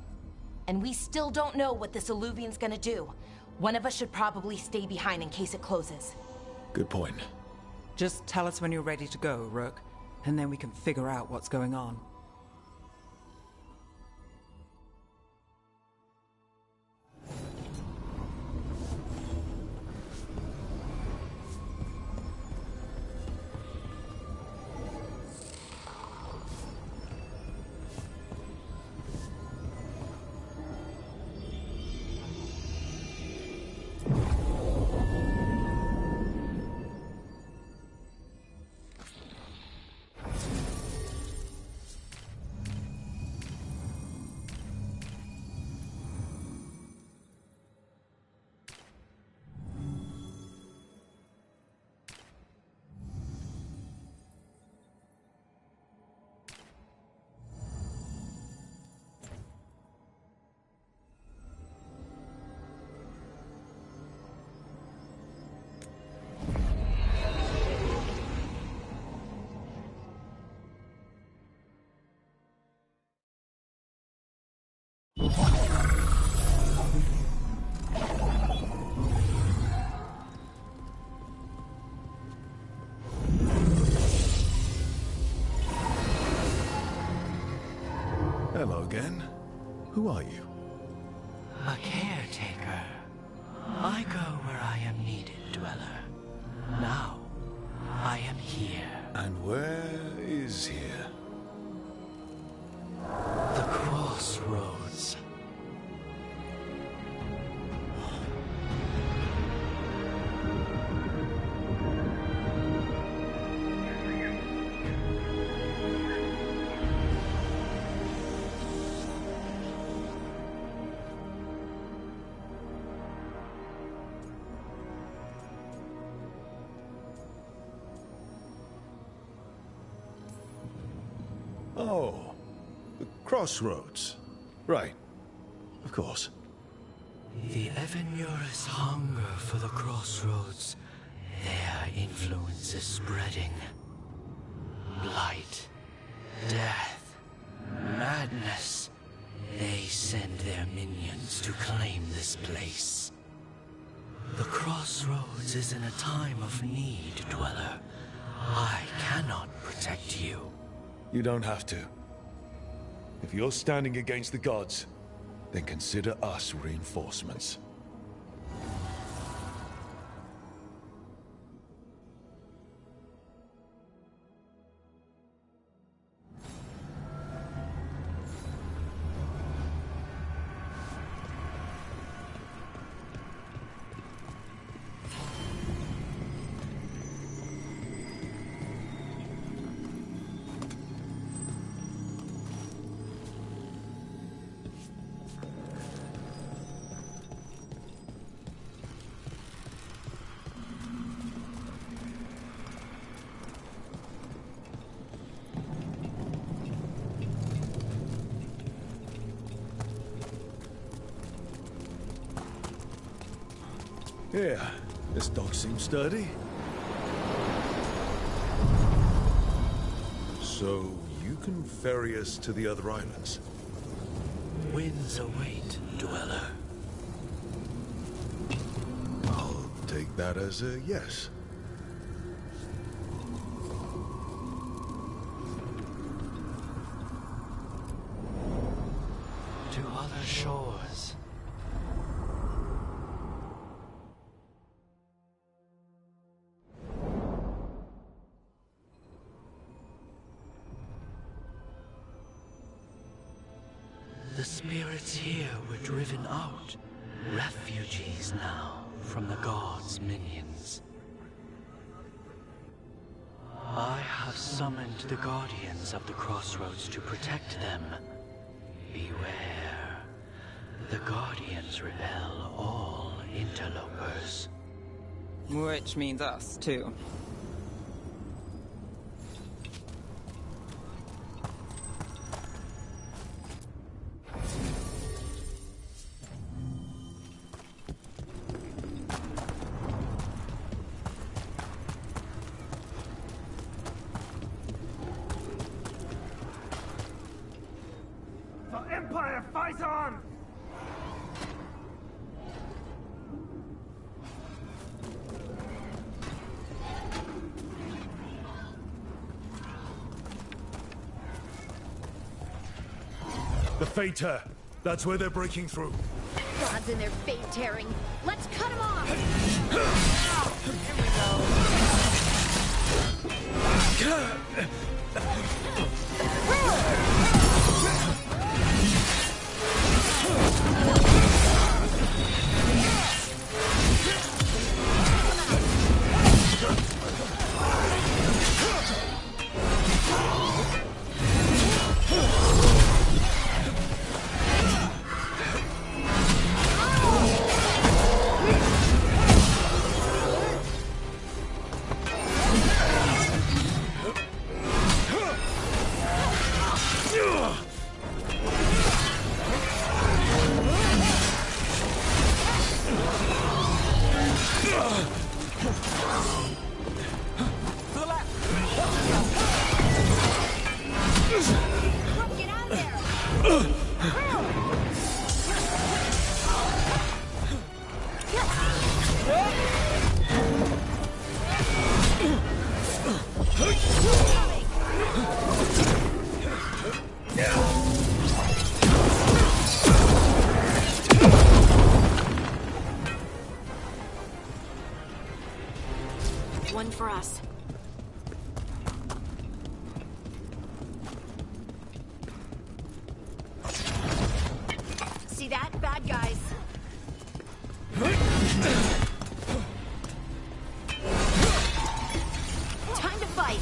Speaker 6: And we still don't know what this Illuvian's gonna do. One of us should probably stay behind in case it closes.
Speaker 2: Good point.
Speaker 5: Just tell us when you're ready to go, Rook, and then we can figure out what's going on.
Speaker 2: Hello again. Who are you?
Speaker 12: A caretaker. I go where I am needed, Dweller. Now, I am here.
Speaker 2: And where is here?
Speaker 12: The Crossroads.
Speaker 2: Oh, the Crossroads. Right. Of course.
Speaker 12: The Evenurus hunger for the Crossroads. Their influence is spreading. Blight, death, Madness. They send their minions to claim this place. The Crossroads is in a time of need, Dweller. I cannot protect you.
Speaker 2: You don't have to. If you're standing against the gods, then consider us reinforcements. Yeah, this dog seems sturdy. So, you can ferry us to the other islands?
Speaker 12: Winds await, Dweller.
Speaker 2: I'll take that as a yes.
Speaker 12: To other shores. The spirits here were driven out, refugees now from the gods' minions. I have summoned the guardians of the Crossroads to protect them. Beware. The guardians repel all interlopers.
Speaker 13: Which means us, too.
Speaker 14: Empire, fight on!
Speaker 2: The Fater! That's where they're breaking through.
Speaker 15: Gods and their fate tearing. Let's cut them off!
Speaker 4: One for us. See that? Bad guys. Time to fight.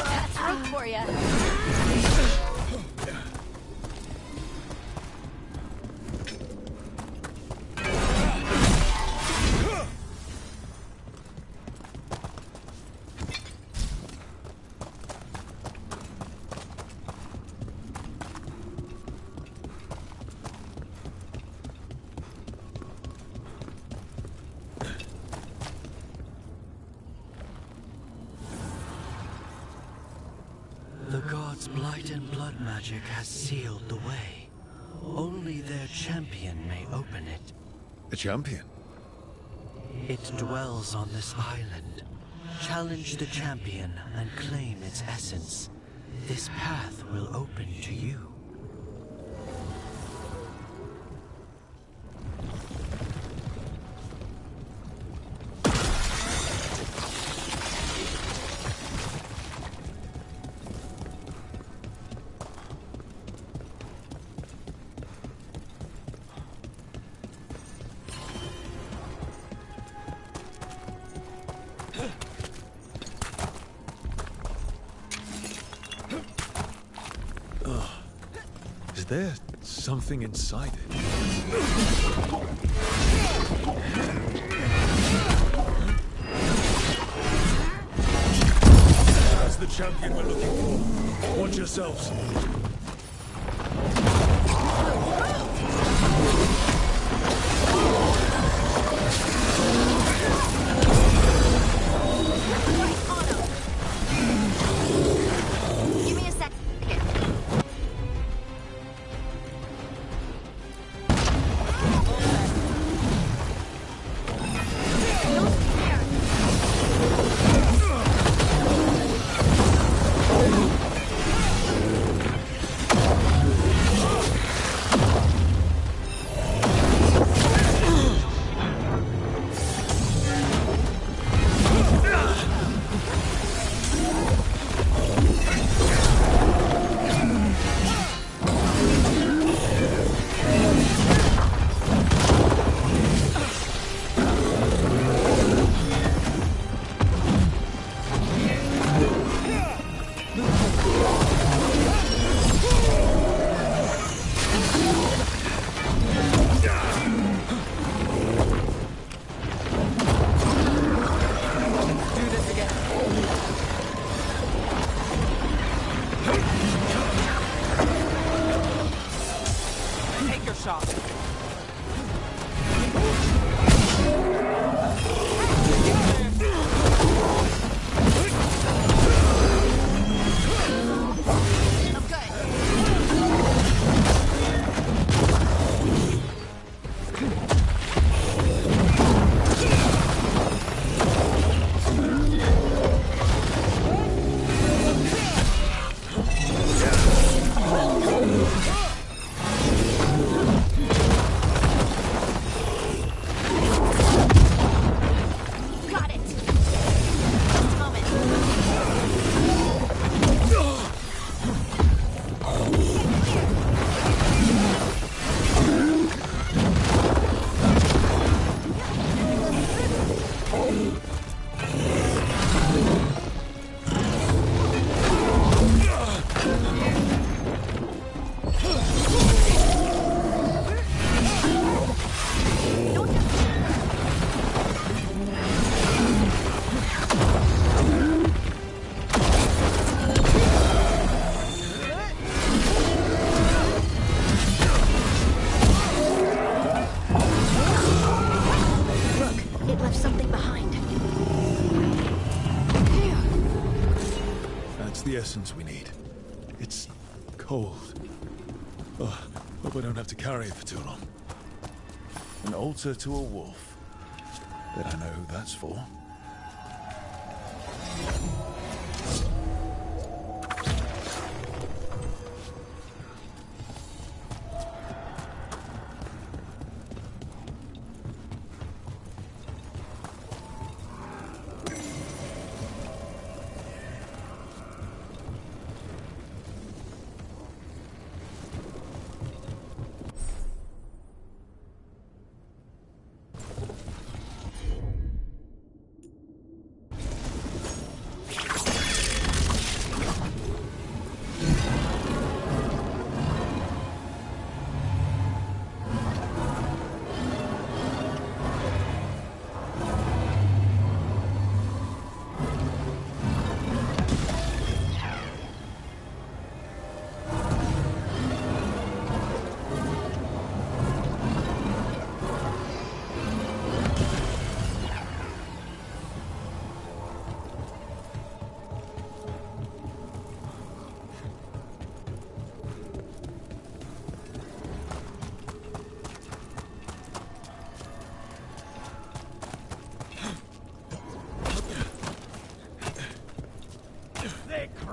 Speaker 4: That's right for ya.
Speaker 12: God's blight and blood magic has sealed the way. Only their champion may open it.
Speaker 2: A champion?
Speaker 12: It dwells on this island. Challenge the champion and claim its essence. This path will open to you.
Speaker 2: Is there something inside it? That's the champion we're looking for. Watch yourselves.
Speaker 15: Give me a second.
Speaker 5: Take your shot.
Speaker 2: The essence we need. It's cold. Oh, hope I don't have to carry it for too long. An altar to a wolf. Bet I know who that's for.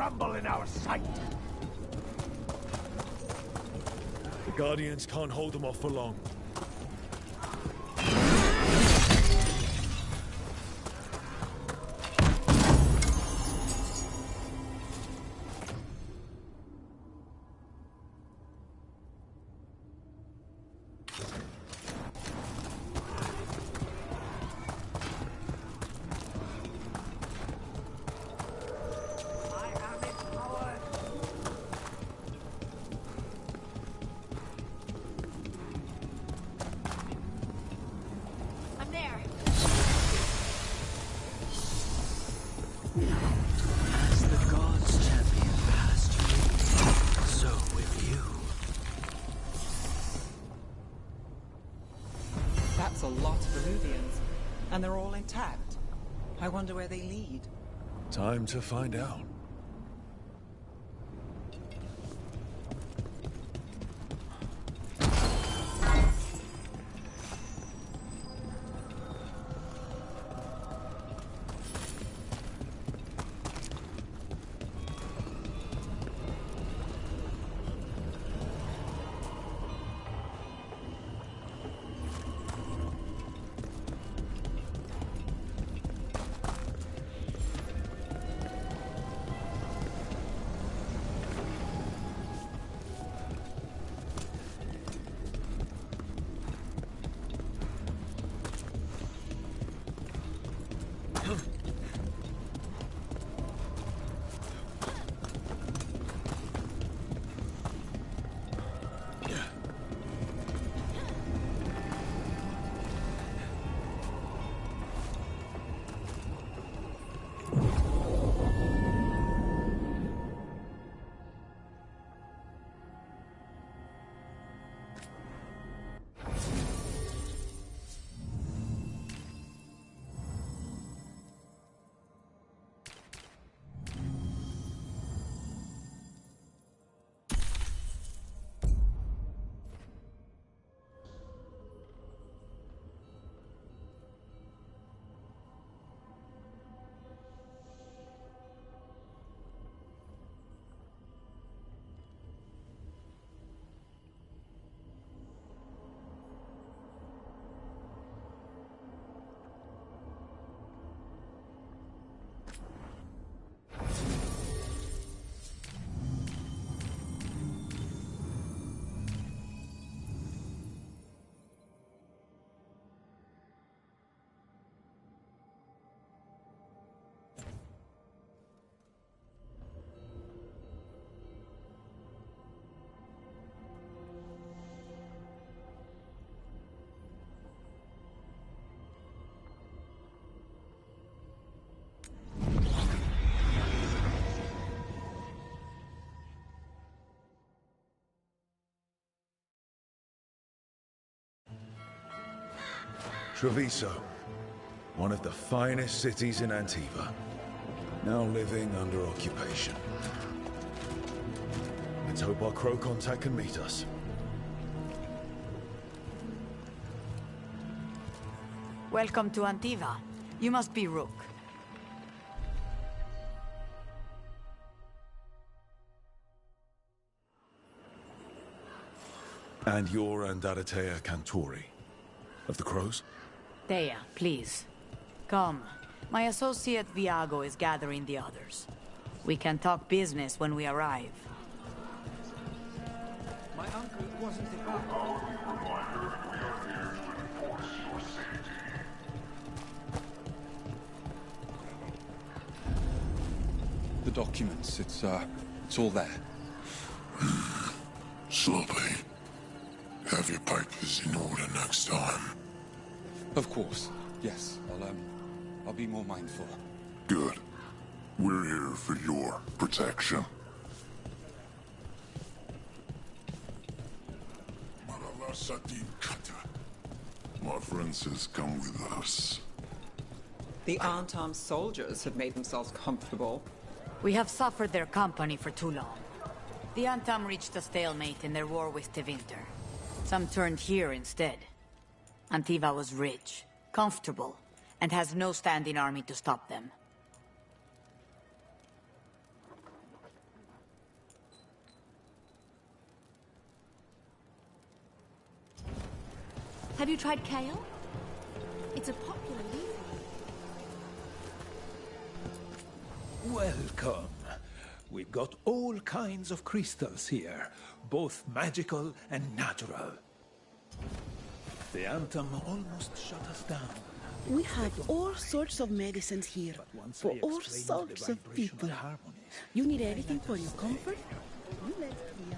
Speaker 10: crumble in our sight.
Speaker 2: The Guardians can't hold them off for long.
Speaker 5: That's a lot of Illuvians, and they're all intact. I wonder where they lead.
Speaker 2: Time to find out. Treviso, one of the finest cities in Antiva, now living under occupation. Let's hope our Crow contact can meet us.
Speaker 14: Welcome to Antiva. You must be Rook.
Speaker 2: And you're Andaratea Cantori, of the Crows?
Speaker 14: Thea, please. Come. My associate Viago is gathering the others. We can talk business when we arrive.
Speaker 12: My uncle wasn't
Speaker 16: The documents, it's all there.
Speaker 17: Slowly. Have your papers in order next time.
Speaker 16: Of course, yes. I'll be more mindful.
Speaker 17: Good. We're here for your protection. My friend says come with us.
Speaker 5: The unarmed soldiers have made themselves comfortable.
Speaker 14: We have suffered their company for too long. The Antam reached a stalemate in their war with Tevinter. Some turned here instead. Antiva was rich, comfortable, and has no standing army to stop them.
Speaker 15: Have you tried kale? It's a popular leaf.
Speaker 18: Welcome. We've got all kinds of crystals here, both magical and natural. The Anthem almost shut us down.
Speaker 19: We have all sorts of medicines here, for all sorts of people. You need anything for your comfort? You let Clea know.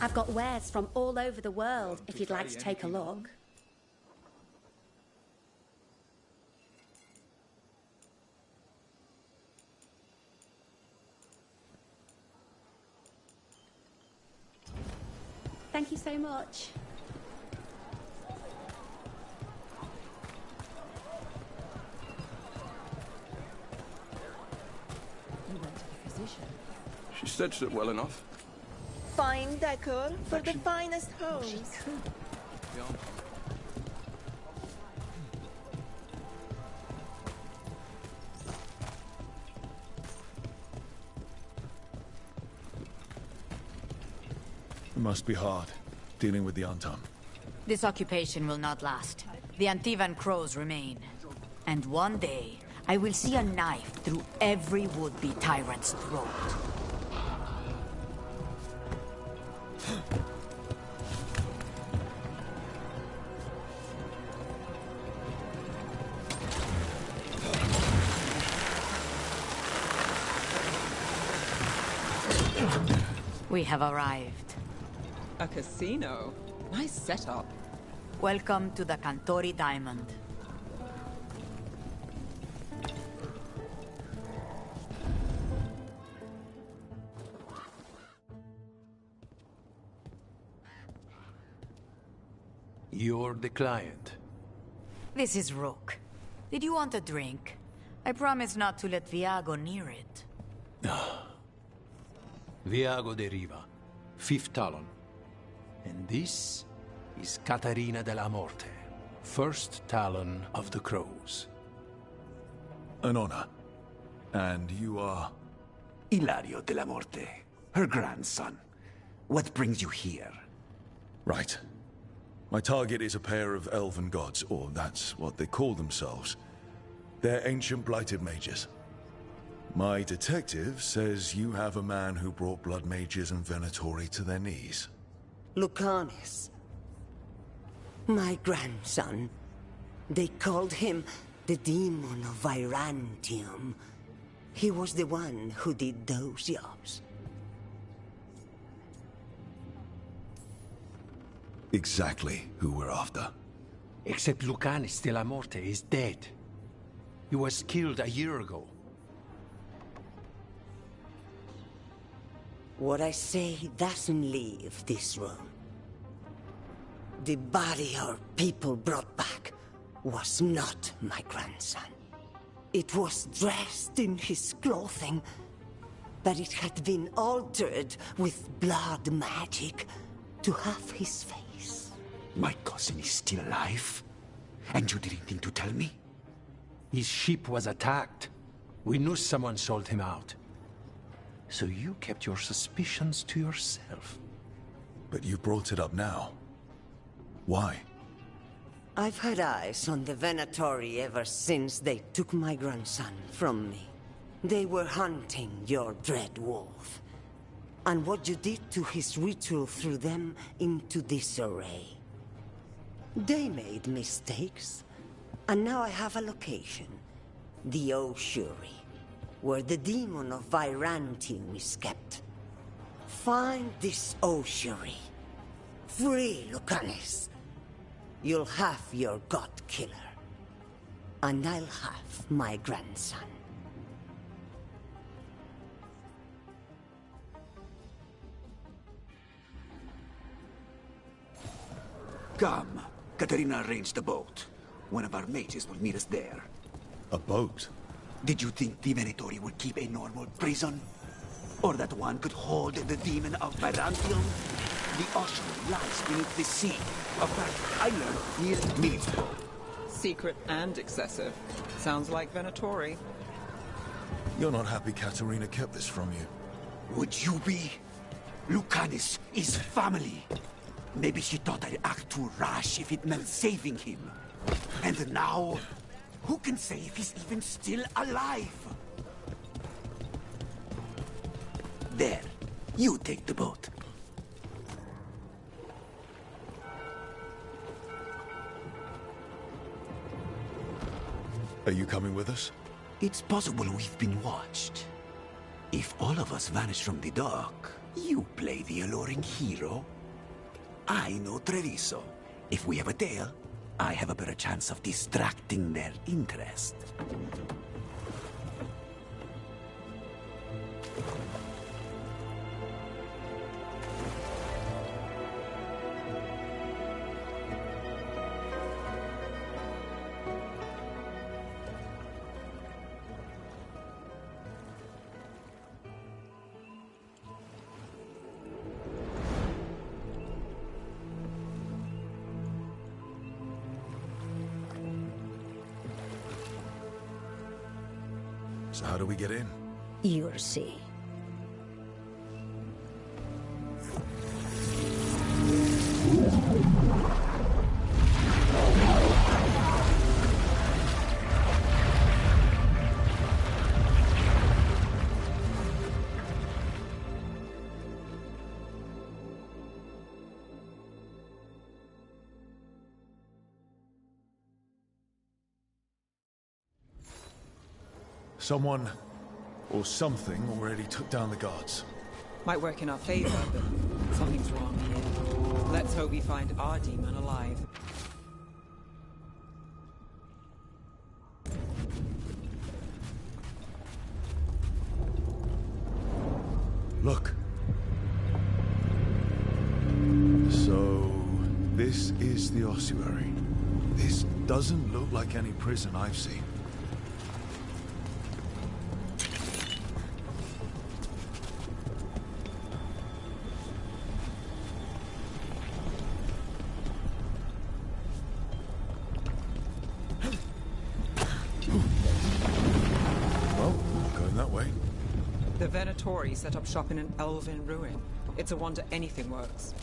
Speaker 15: I've got wares from all over the world, if you'd like to take a look. Thank you so much.
Speaker 19: You went to the physician.
Speaker 20: She stitched it well enough.
Speaker 6: Fine decor for the finest homes.
Speaker 2: It must be hard, dealing with the Antam.
Speaker 14: This occupation will not last. The Antivan crows remain. And one day, I will see a knife through every would-be tyrant's throat. We have arrived.
Speaker 13: A casino? Nice setup.
Speaker 14: Welcome to the Cantori Diamond.
Speaker 11: You're the client.
Speaker 14: This is Rook. Did you want a drink? I promise not to let Viago near it.
Speaker 11: Viago de Riva, 5th Talon. And this is Catarina de la Morte, 1st Talon of the Crows.
Speaker 2: An honor. And you are?
Speaker 10: Ilario de la Morte, her grandson. What brings you here?
Speaker 2: Right. My target is a pair of elven gods, or that's what they call themselves. They're ancient blighted mages. My detective says you have a man who brought blood mages and Venatori to their knees.
Speaker 21: Lucanis. My grandson. They called him the Demon of Virantium. He was the one who did those jobs.
Speaker 2: Exactly who we're after.
Speaker 11: Except Lucanis de la Morte is dead. He was killed a year ago.
Speaker 21: What I say doesn't leave this room. The body our people brought back was not my grandson. It was dressed in his clothing, but it had been altered with blood magic to have his face.
Speaker 10: My cousin is still alive? And you didn't think to tell me?
Speaker 11: His ship was attacked. We knew someone sold him out. So you kept your suspicions to yourself.
Speaker 2: But you brought it up now. Why?
Speaker 21: I've had eyes on the Venatori ever since they took my grandson from me. They were hunting your dread wolf. And what you did to his ritual threw them into disarray. They made mistakes, and now I have a location. The Ossuary, where the demon of Virantium is kept. Find this Ossuary. Free Lucanis. You'll have your god killer. And I'll have my grandson.
Speaker 10: Come. Katarina arranged a boat. One of our mages will meet us there.
Speaker 2: A boat?
Speaker 10: Did you think the Venatori would keep a normal prison? Or that one could hold the demon of Virantium? The Ossuary lies beneath the sea. A fact I learned mere minutes ago.
Speaker 13: Secret and excessive. Sounds like Venatori.
Speaker 2: You're not happy Katarina kept this from you.
Speaker 10: Would you be?
Speaker 3: Lucanus is family. Maybe she thought I'd act too rash if it meant saving him. And now, who can say if he's even still alive? There, you take the boat.
Speaker 2: Are you coming with us?
Speaker 3: It's possible we've been watched. If all of us vanish from the dock, you play the alluring hero. I know Treviso. If we have a tail, I have a better chance of distracting their interest.
Speaker 2: So how do we get in?
Speaker 15: You'll see.
Speaker 2: Someone or something already took down the guards.
Speaker 5: Might work in our favor, but something's wrong here. Let's hope we find our demon alive.
Speaker 2: Look. So, this is the ossuary. This doesn't look like any prison I've seen.
Speaker 5: The Venatori set up shop in an elven ruin. It's a wonder anything works.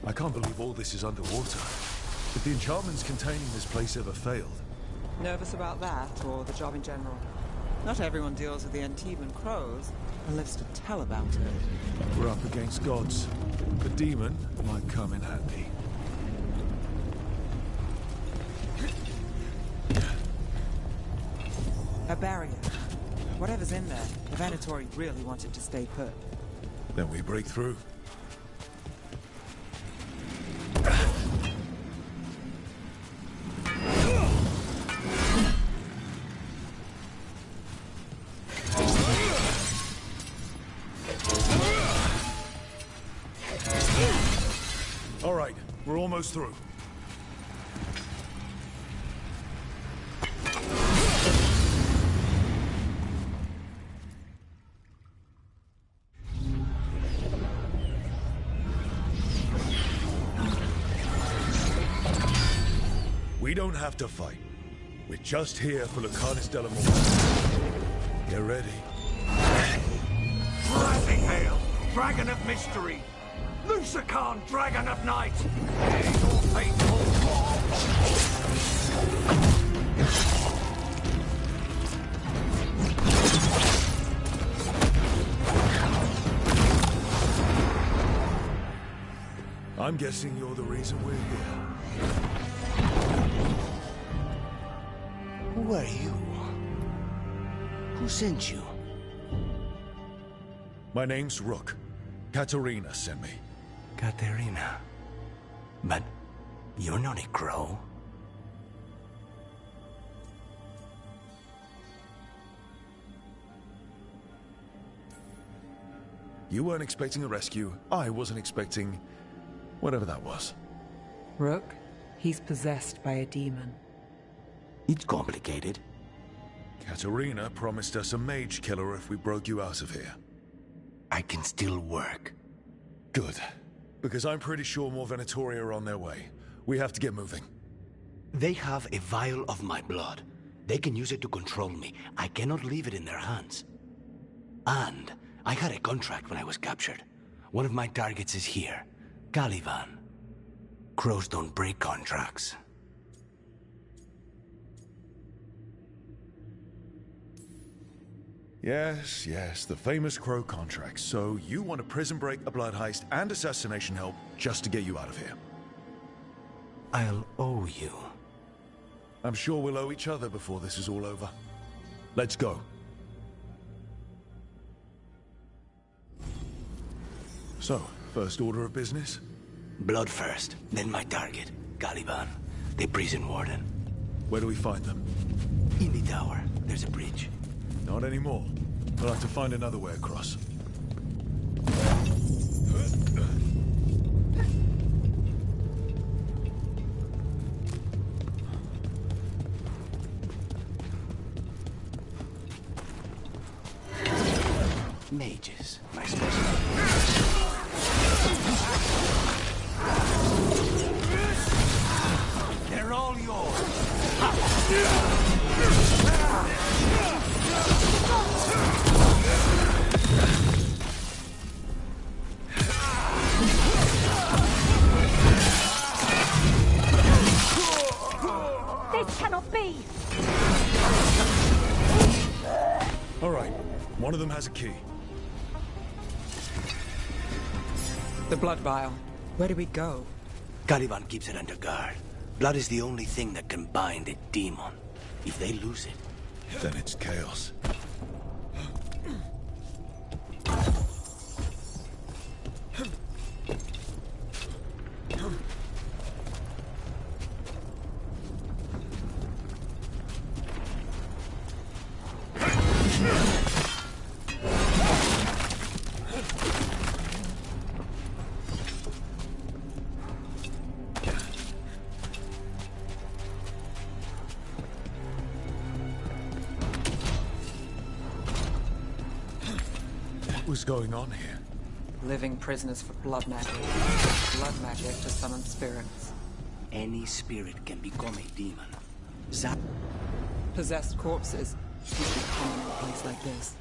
Speaker 2: I can't believe all this is underwater. If the enchantments containing this place ever failed.
Speaker 5: Nervous about that, or the job in general? Not everyone deals with the Antiban crows and lives to tell about it.
Speaker 2: We're up against gods. The demon might come in handy.
Speaker 5: A barrier. Whatever's in there, the Venatori really wanted to stay put.
Speaker 2: Then we break through. All right, we're almost through. We don't have to fight. We're just here for Lucanus Delamore. Get ready.
Speaker 3: Rising Hail, Dragon of Mystery! Lucican, Dragon of Night! Your faithful
Speaker 2: I'm guessing you're the reason we're here.
Speaker 10: Who are you? Who sent you?
Speaker 2: My name's Rook. Katerina sent me.
Speaker 10: Katerina. But you're not a crow.
Speaker 2: You weren't expecting a rescue. I wasn't expecting whatever that was.
Speaker 5: Rook, he's possessed by a demon.
Speaker 10: It's complicated.
Speaker 2: Katerina promised us a mage killer if we broke you out of here.
Speaker 10: I can still work.
Speaker 2: Good. Because I'm pretty sure more Venatori are on their way. We have to get moving.
Speaker 10: They have a vial of my blood. They can use it to control me. I cannot leave it in their hands.
Speaker 12: And I had a contract when I was captured. One of my targets is here, Caliban. Crows don't break contracts.
Speaker 2: Yes, yes, the famous Crow contracts. So you want a prison break, a blood heist, and assassination help just to get you out of here?
Speaker 12: I'll owe you.
Speaker 2: I'm sure we'll owe each other before this is all over. Let's go. So, first order of business?
Speaker 12: Blood first, then my target, Caliban, the prison warden.
Speaker 2: Where do we find them?
Speaker 12: In the tower. There's a bridge.
Speaker 2: Not anymore. We'll have to find another way across.
Speaker 12: Mages, my specialty. They're all yours.
Speaker 15: This cannot be!
Speaker 2: All right, one of them has a key.
Speaker 5: The blood vial. Where do we go?
Speaker 12: Caliban keeps it under guard. Blood is the only thing that can bind a demon. If they lose it,
Speaker 2: then it's chaos. What's going on here?
Speaker 5: Living prisoners for blood magic. Blood magic to summon spirits.
Speaker 12: any spirit can become a demon.
Speaker 5: Possessed corpses would be common in a place like this.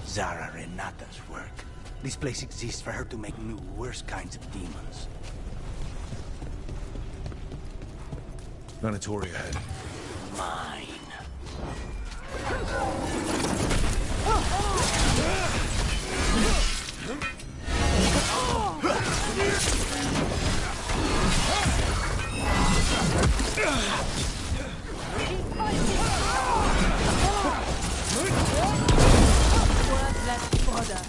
Speaker 12: Zara Renata's work. This place exists for her to make new, worse kinds of demons.
Speaker 2: Venatori ahead.
Speaker 12: Mine.
Speaker 15: Worthless fodder.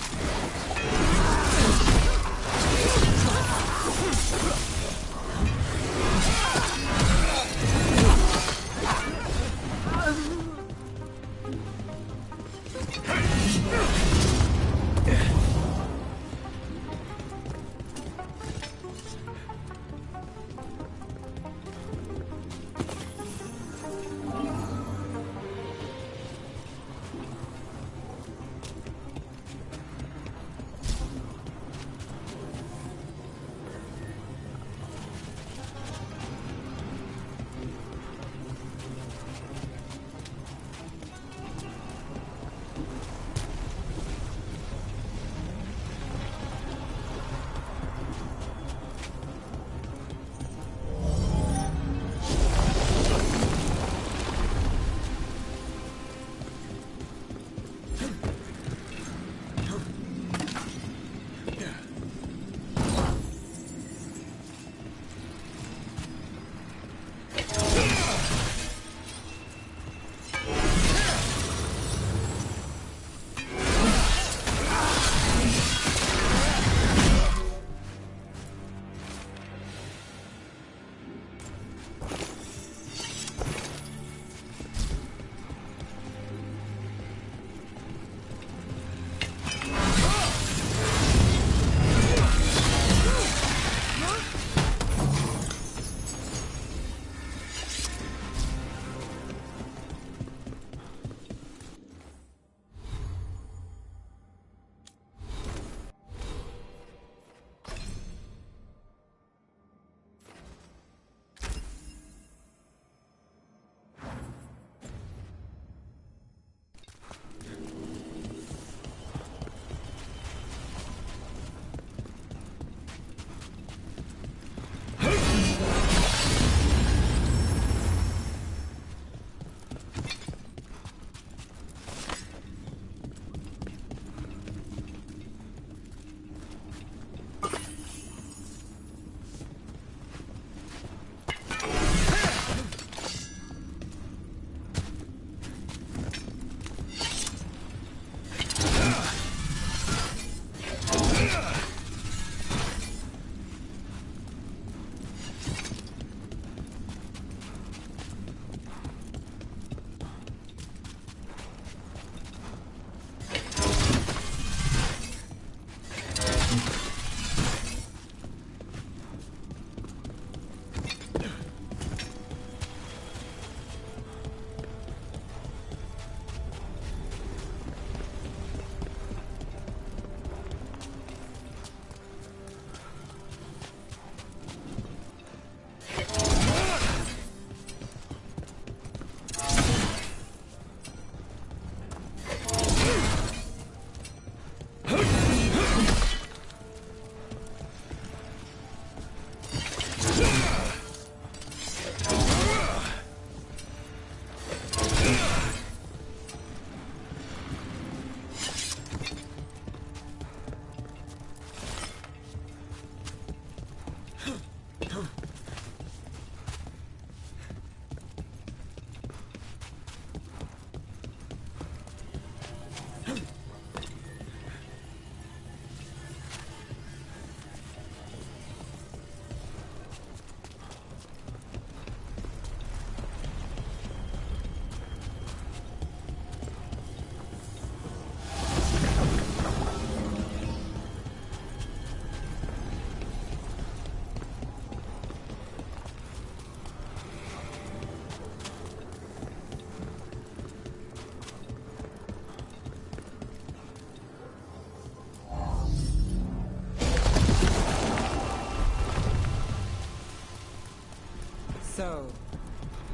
Speaker 5: So,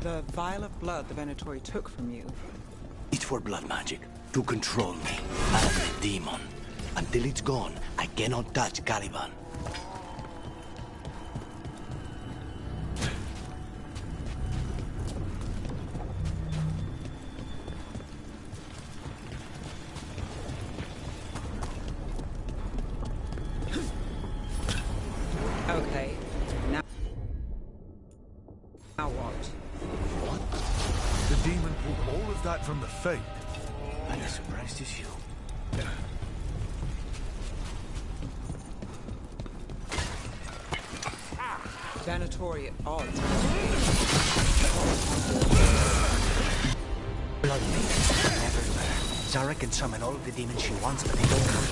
Speaker 5: the vial of blood the Venatori took from you.
Speaker 12: It's for blood magic, to control me. I am a demon. Until it's gone, I cannot touch Caliban.
Speaker 5: Okay, now what?
Speaker 2: What? The demon pulled all of that from the Fade.
Speaker 12: I'm as surprised as you.
Speaker 5: Venatori at odds.
Speaker 12: Blood maidens are everywhere. Zara can summon all of the demons she wants, but they don't come to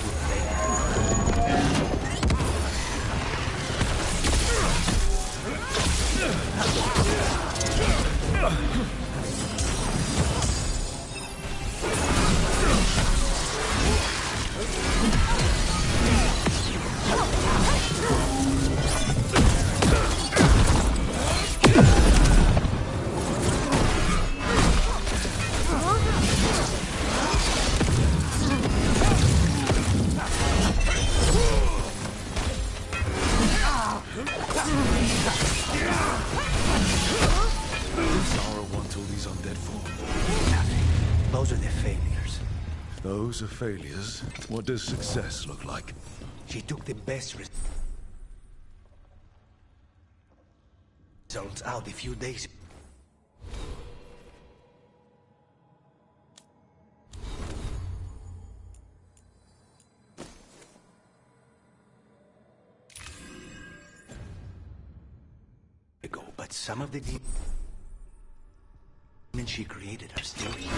Speaker 2: Those are failures. What does success look like?
Speaker 12: She took the best results out a few days. Ago, but some of the demons she created are still here.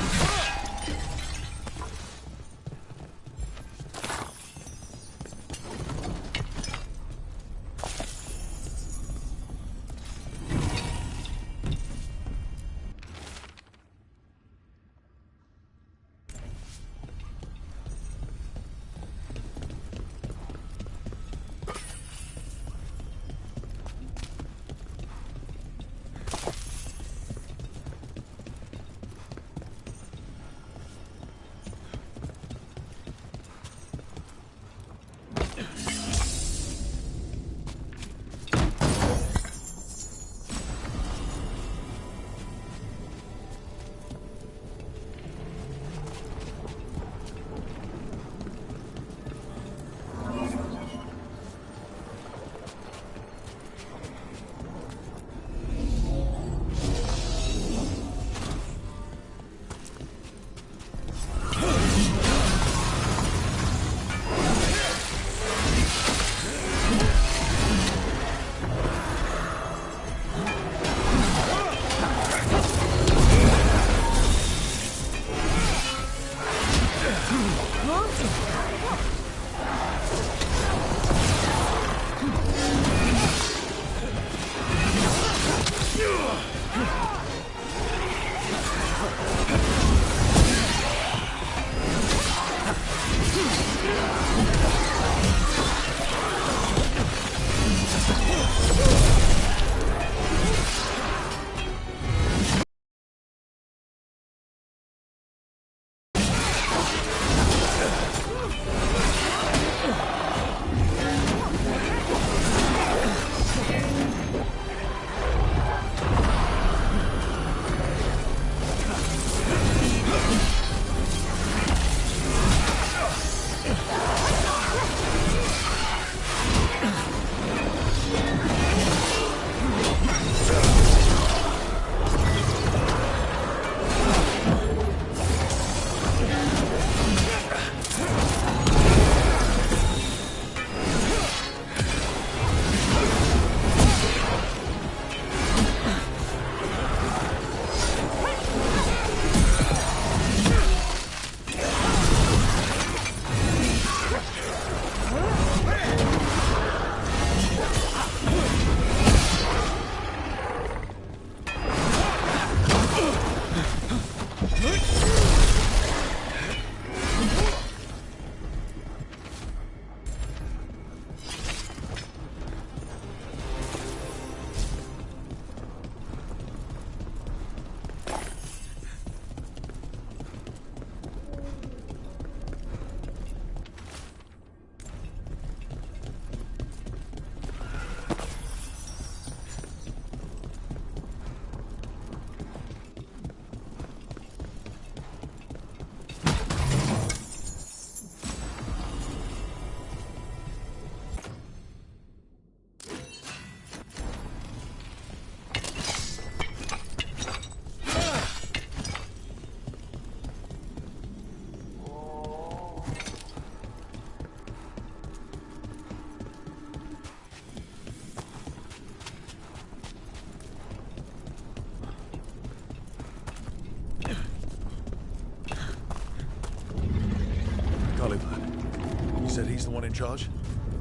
Speaker 2: one in charge?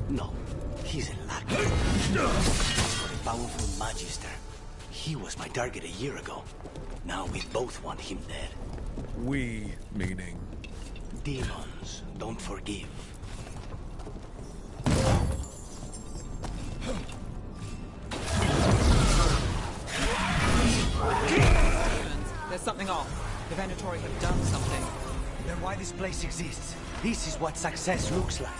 Speaker 12: No, he's a lackey. For a powerful magister. He was my target a year ago. Now we both want him dead.
Speaker 2: We, meaning?
Speaker 12: Demons don't forgive.
Speaker 5: There's something off. The Venatori have done something.
Speaker 12: Then why this place exists? This is what success looks like.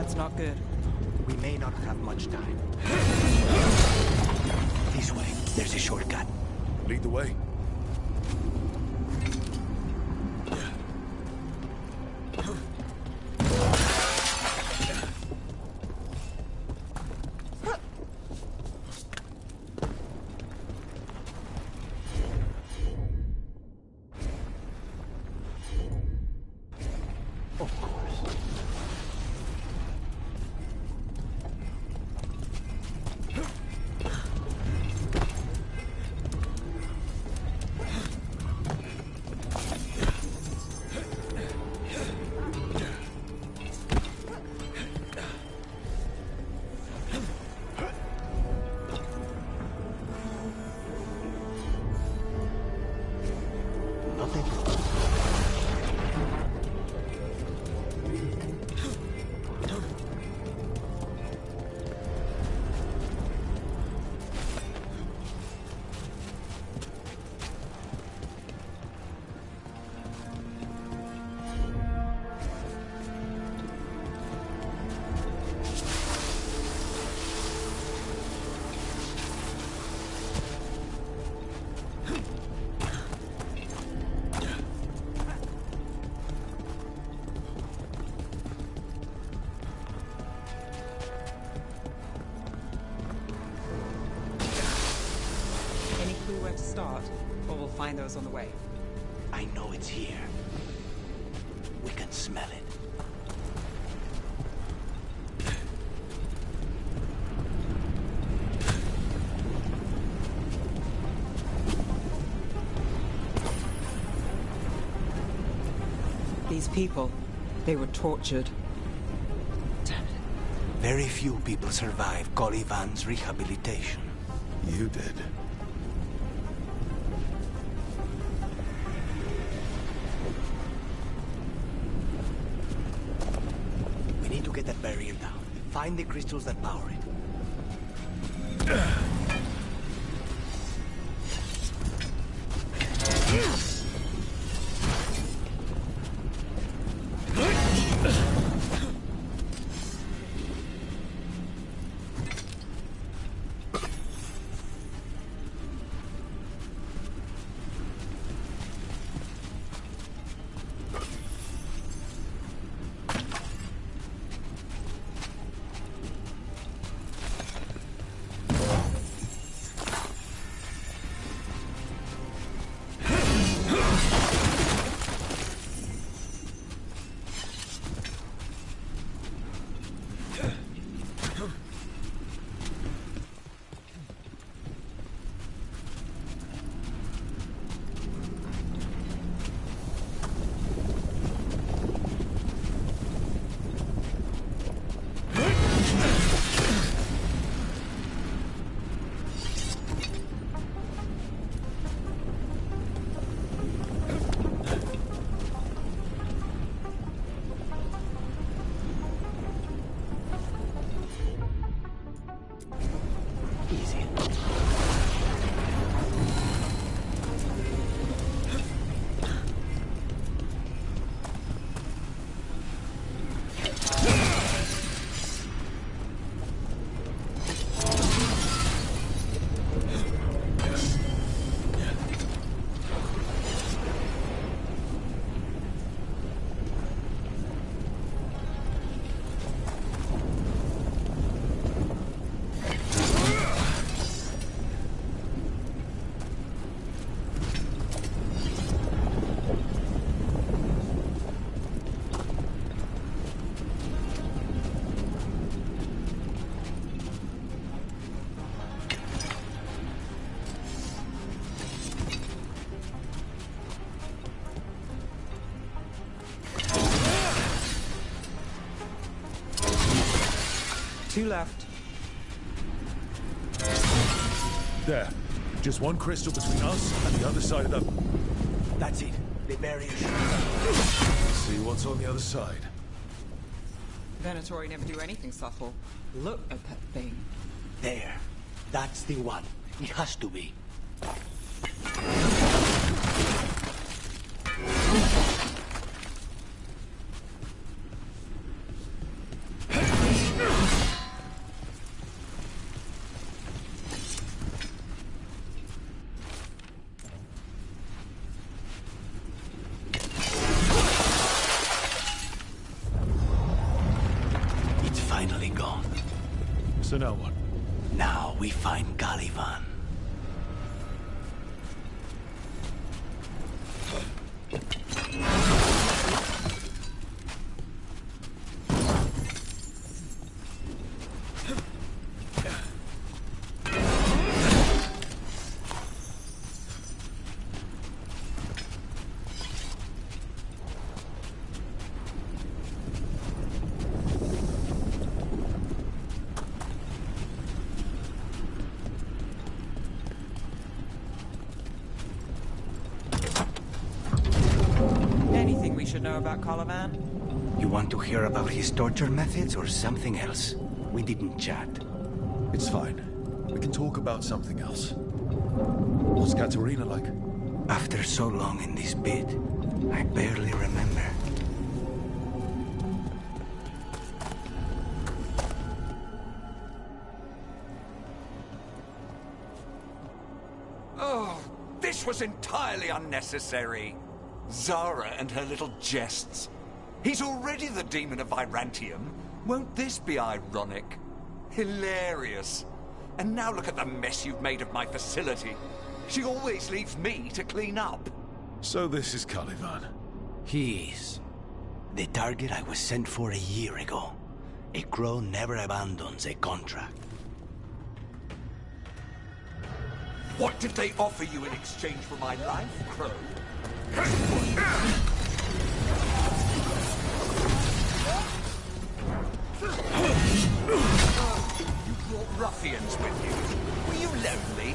Speaker 5: That's not good.
Speaker 12: We may not have much time. This way. There's a shortcut.
Speaker 2: Lead the way.
Speaker 5: To start, or we'll find those on the way.
Speaker 12: I know it's here. We can smell it.
Speaker 5: These people, they were tortured.
Speaker 12: Damn it. Very few people survive Colivan's rehabilitation.
Speaker 2: You did.
Speaker 12: Get that barrier down. Find the crystals that power it.
Speaker 5: Two left.
Speaker 2: There. Just one crystal between us and the other side of the...
Speaker 12: That's it. The barrier.
Speaker 2: See what's on the other side.
Speaker 5: Venatori never do anything subtle. Look at that thing.
Speaker 12: There. That's the one. It has to be. hero.
Speaker 2: So now what?
Speaker 12: Now we find Caliban.
Speaker 5: Anything we should know about Caliban?
Speaker 12: You want to hear about his torture methods or something else? We didn't chat.
Speaker 2: It's fine. We can talk about something else. What's Katerina like?
Speaker 12: After so long in this pit, I barely remember.
Speaker 3: Oh, this was entirely unnecessary. Zara and her little jests. He's already the demon of Virantium. Won't this be ironic? Hilarious. And now look at the mess you've made of my facility. She always leaves me to clean up.
Speaker 2: So this is Caliban.
Speaker 12: He is. The target I was sent for a year ago. A crow never abandons a contract.
Speaker 3: What did they offer you in exchange for my life, Crow? You brought ruffians with you. Were you lonely?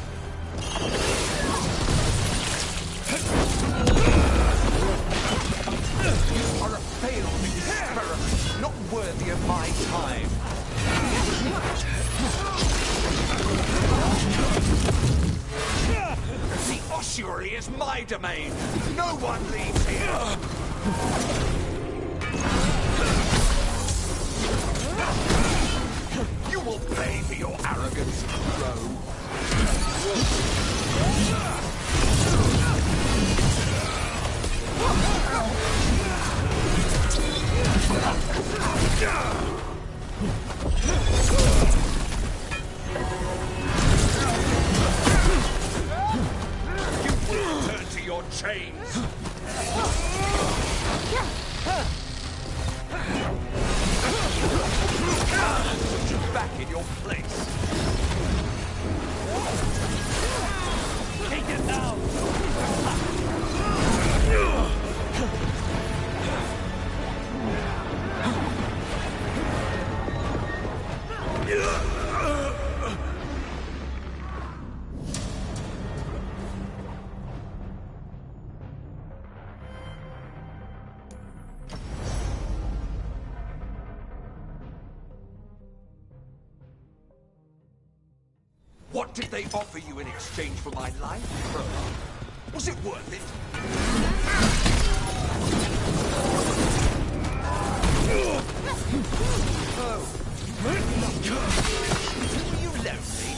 Speaker 3: You are a failed experiment, not worthy of my time. The ossuary is my domain. No one leaves here. You will pay for your arrogance, Crow. You will turn to your chains. Put you back in your place. Take it now. What did they offer you in exchange for my life, Crow? Was it worth it? Oh. You lonely?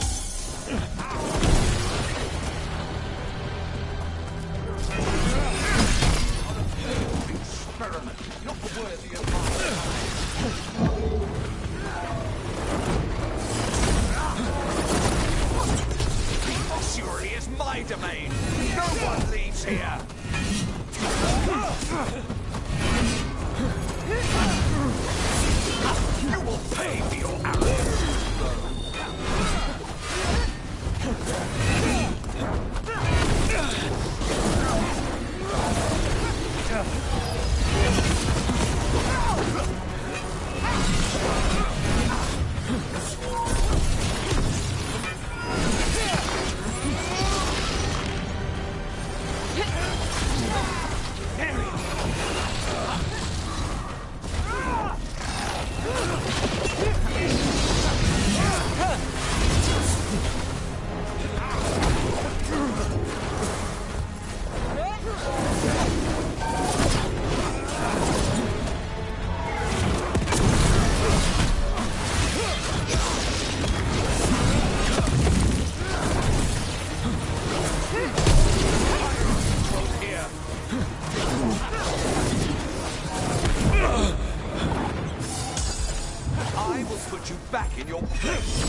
Speaker 3: Experiment, not worthy of my time. The ossuary is my domain. No one leaves here. You will pay for your arrogance. I will put you back in your place.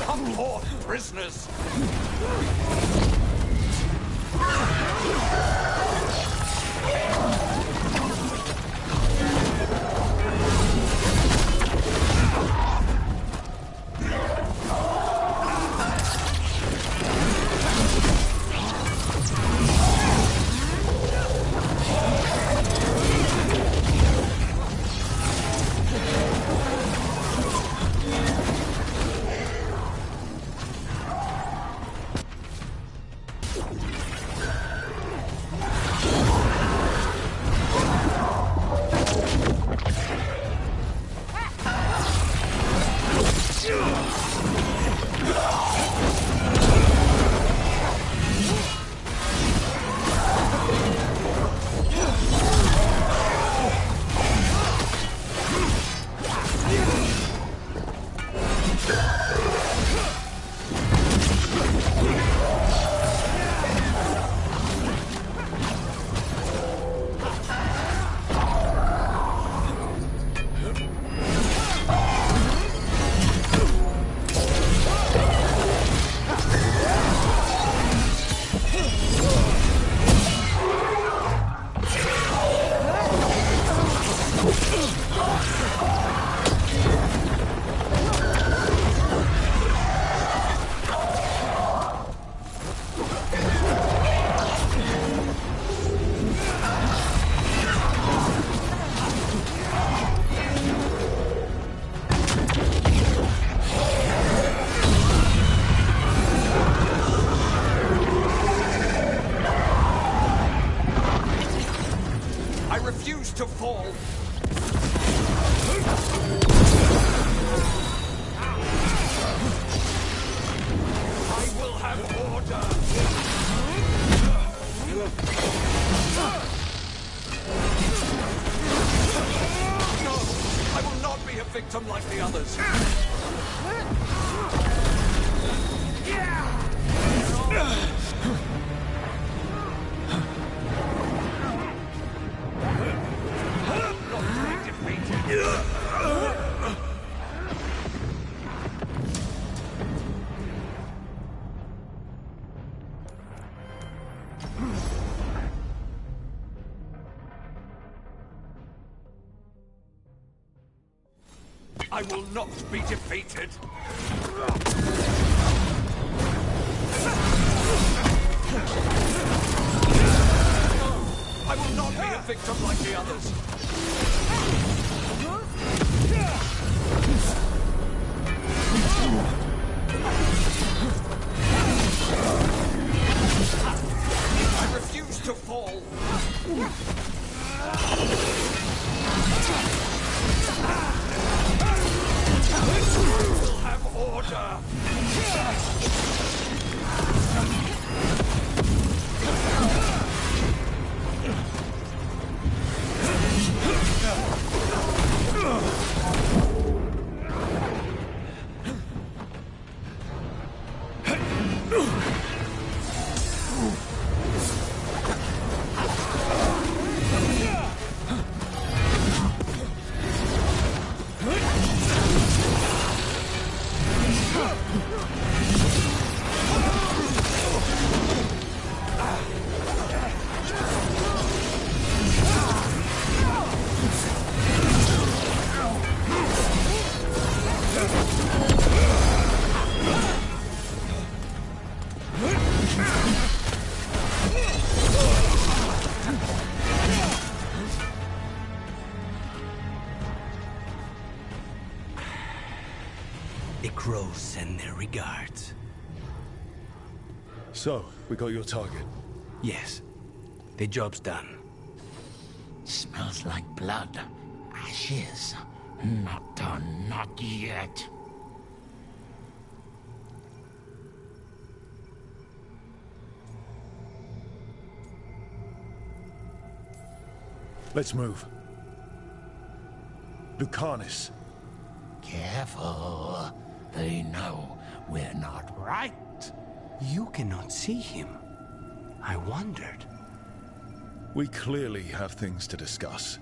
Speaker 3: Come forth, prisoners! I refuse to fall. I will have order. No, I will not be a victim like the others. I will not be defeated. I will not be a victim like the others. I refuse to fall. We'll have order.
Speaker 12: The crows send their regards.
Speaker 2: So, we got your target?
Speaker 12: Yes. The job's done.
Speaker 9: Smells like blood. Ashes. Not done, not yet.
Speaker 2: Let's move. Lucanus.
Speaker 12: Careful. They know we're not right.
Speaker 3: You cannot see him. I wondered.
Speaker 2: We clearly have things to discuss.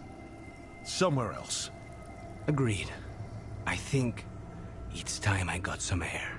Speaker 2: Somewhere else.
Speaker 11: Agreed. I think it's time I got some air.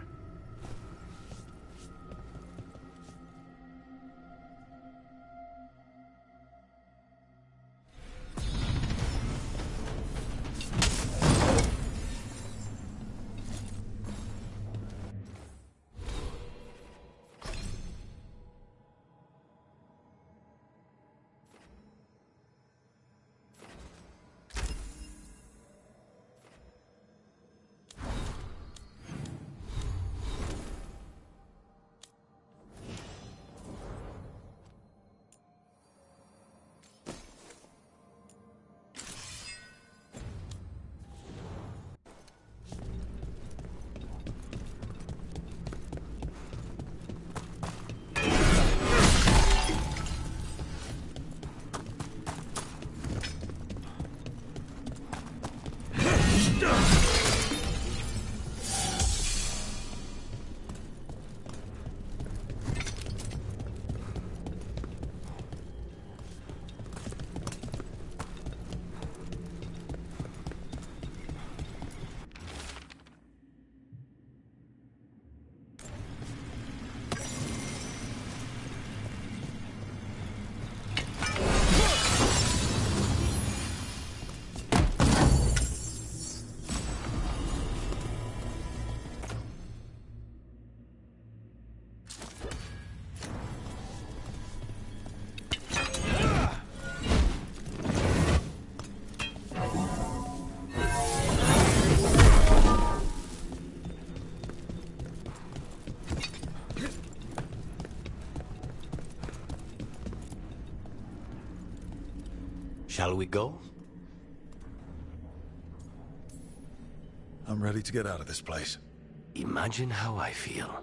Speaker 3: Shall we go?
Speaker 2: I'm ready to get out of this place.
Speaker 3: Imagine how I feel.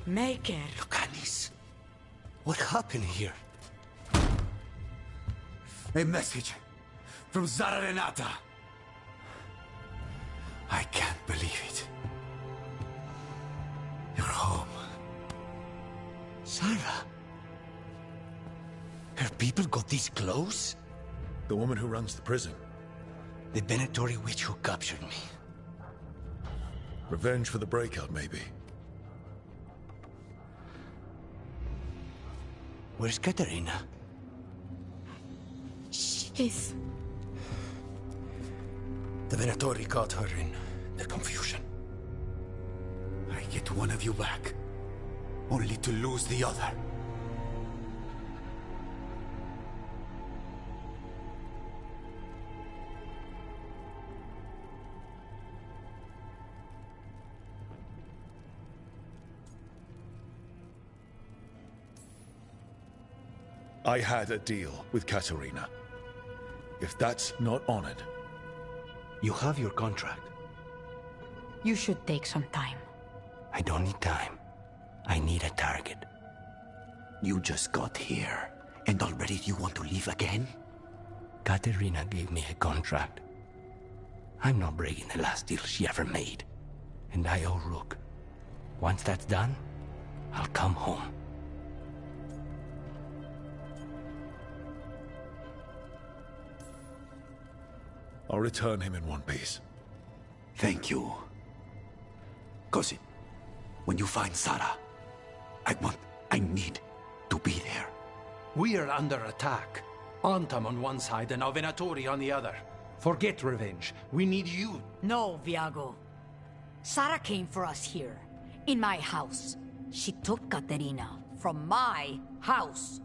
Speaker 14: Maker.
Speaker 3: Lucanus, what happened here? A message from Zara Renata. I can't believe it. You're home. Zara? Her people got this close?
Speaker 2: The woman who runs the prison.
Speaker 3: The Venatori witch who captured me.
Speaker 2: Revenge for the breakout, maybe.
Speaker 3: Where's Katerina?
Speaker 15: She's...
Speaker 3: The Venatori caught her in the confusion. I get one of you back, only to lose the other.
Speaker 2: I had a deal with Katerina. If that's not honored...
Speaker 3: You have your contract.
Speaker 14: You should take some time.
Speaker 3: I don't need time. I need a target. You just got here, and already you want to leave again? Katerina gave me a contract. I'm not breaking the last deal she ever made. And I owe Rook. Once that's done, I'll come home.
Speaker 2: I'll return him in one piece.
Speaker 3: Thank you. Cousin, when you find Zara, I need to be there.
Speaker 1: We are under attack. Antam on one side and our Venatori on the other. Forget revenge. We need you.
Speaker 14: No, Viago. Zara came for us here, in my house. She took Katerina from my house.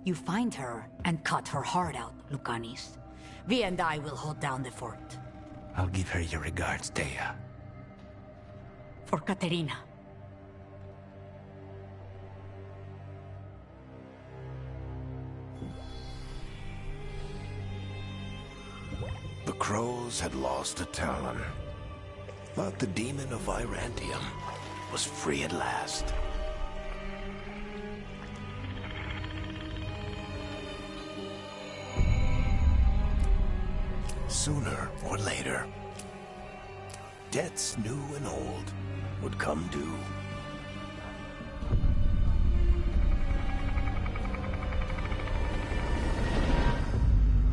Speaker 14: You find her and cut her heart out, Lucanus. Vi and I will hold down the fort.
Speaker 3: I'll give her your regards, Thea.
Speaker 14: For Katerina.
Speaker 10: heroes had lost a Talon. But the demon of Virantium was free at last. Sooner or later, debts new and old would come due.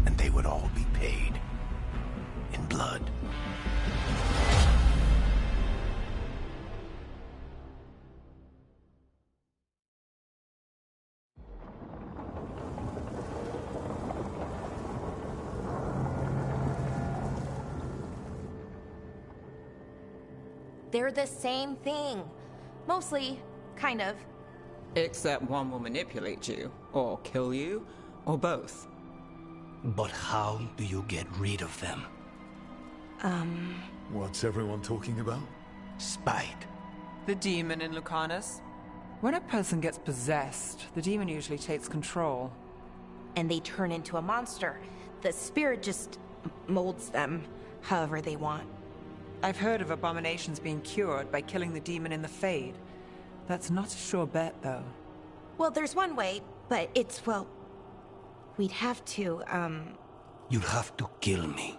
Speaker 10: And they would all be paid in blood.
Speaker 6: They're the same thing. Mostly, kind of.
Speaker 13: Except one will manipulate you, or kill you, or both.
Speaker 12: But how do you get rid of them?
Speaker 2: What's everyone talking about?
Speaker 12: Spite.
Speaker 5: The demon in Lucanus. When a person gets possessed, the demon usually takes control.
Speaker 6: And they turn into a monster. The spirit just molds them however they want.
Speaker 5: I've heard of abominations being cured by killing the demon in the Fade. That's not a sure bet, though.
Speaker 6: Well, there's one way, but it's, well... We'd have to,
Speaker 12: You'd have to kill me.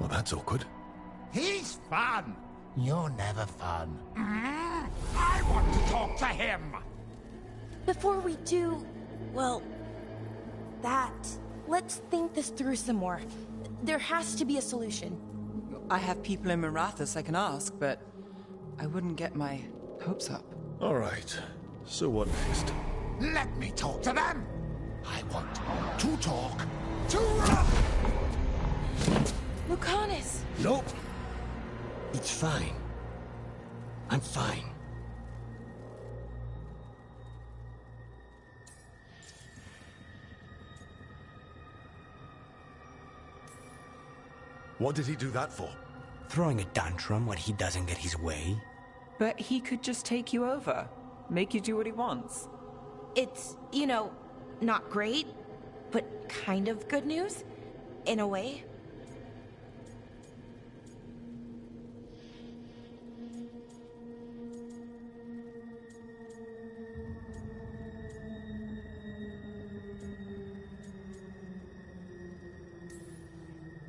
Speaker 2: Well, that's awkward.
Speaker 7: He's fun. You're never fun.
Speaker 9: I want to talk to him!
Speaker 6: Before we do, well, that, let's think this through some more. There has to be a solution.
Speaker 5: I have people in Marathas I can ask, but I wouldn't get my hopes up.
Speaker 2: All right. So what next?
Speaker 7: Let me talk to them! I want to talk to...
Speaker 6: Lucanus!
Speaker 12: Nope. It's fine. I'm fine.
Speaker 2: What did he do that for?
Speaker 12: Throwing a tantrum when he doesn't get his way.
Speaker 5: But he could just take you over. Make you do what he wants.
Speaker 6: It's, you know, not great, but kind of good news, in a way.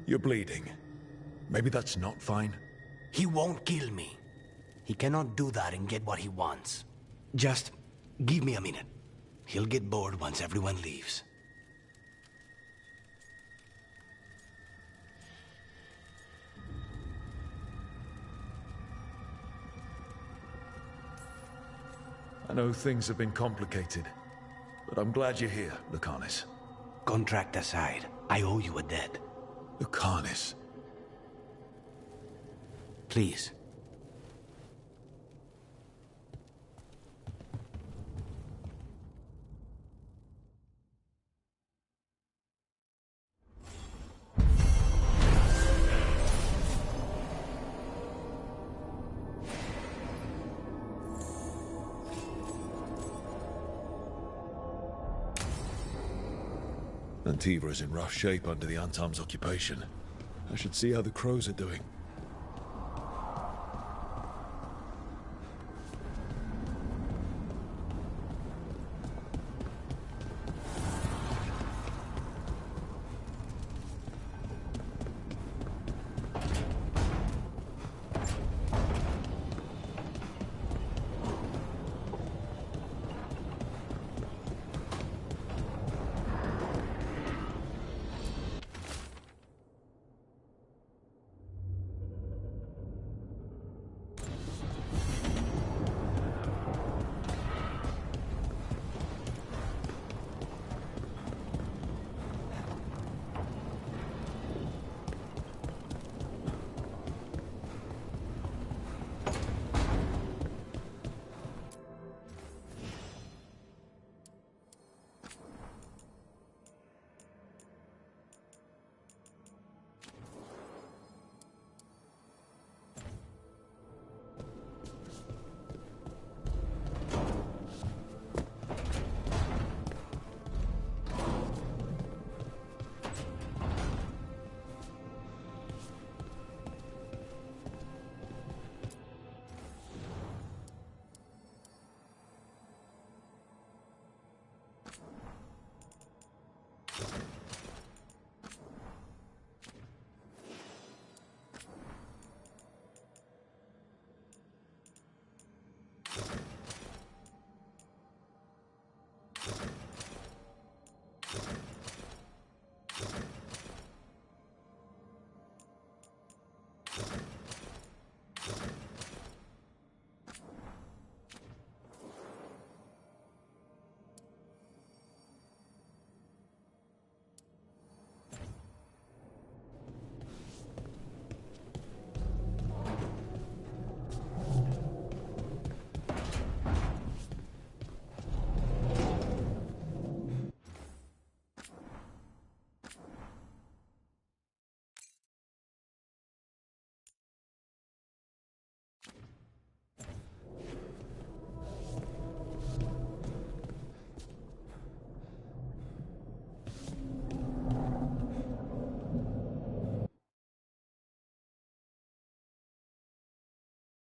Speaker 2: You're bleeding. Maybe that's not fine.
Speaker 12: He won't kill me. He cannot do that and get what he wants. Just give me a minute. He'll get bored once everyone leaves.
Speaker 2: I know things have been complicated, but I'm glad you're here, Lucanus.
Speaker 12: Contract aside, I owe you a debt.
Speaker 2: Lucanus.
Speaker 12: Please.
Speaker 2: Antiva is in rough shape under the Antam's occupation. I should see how the crows are doing.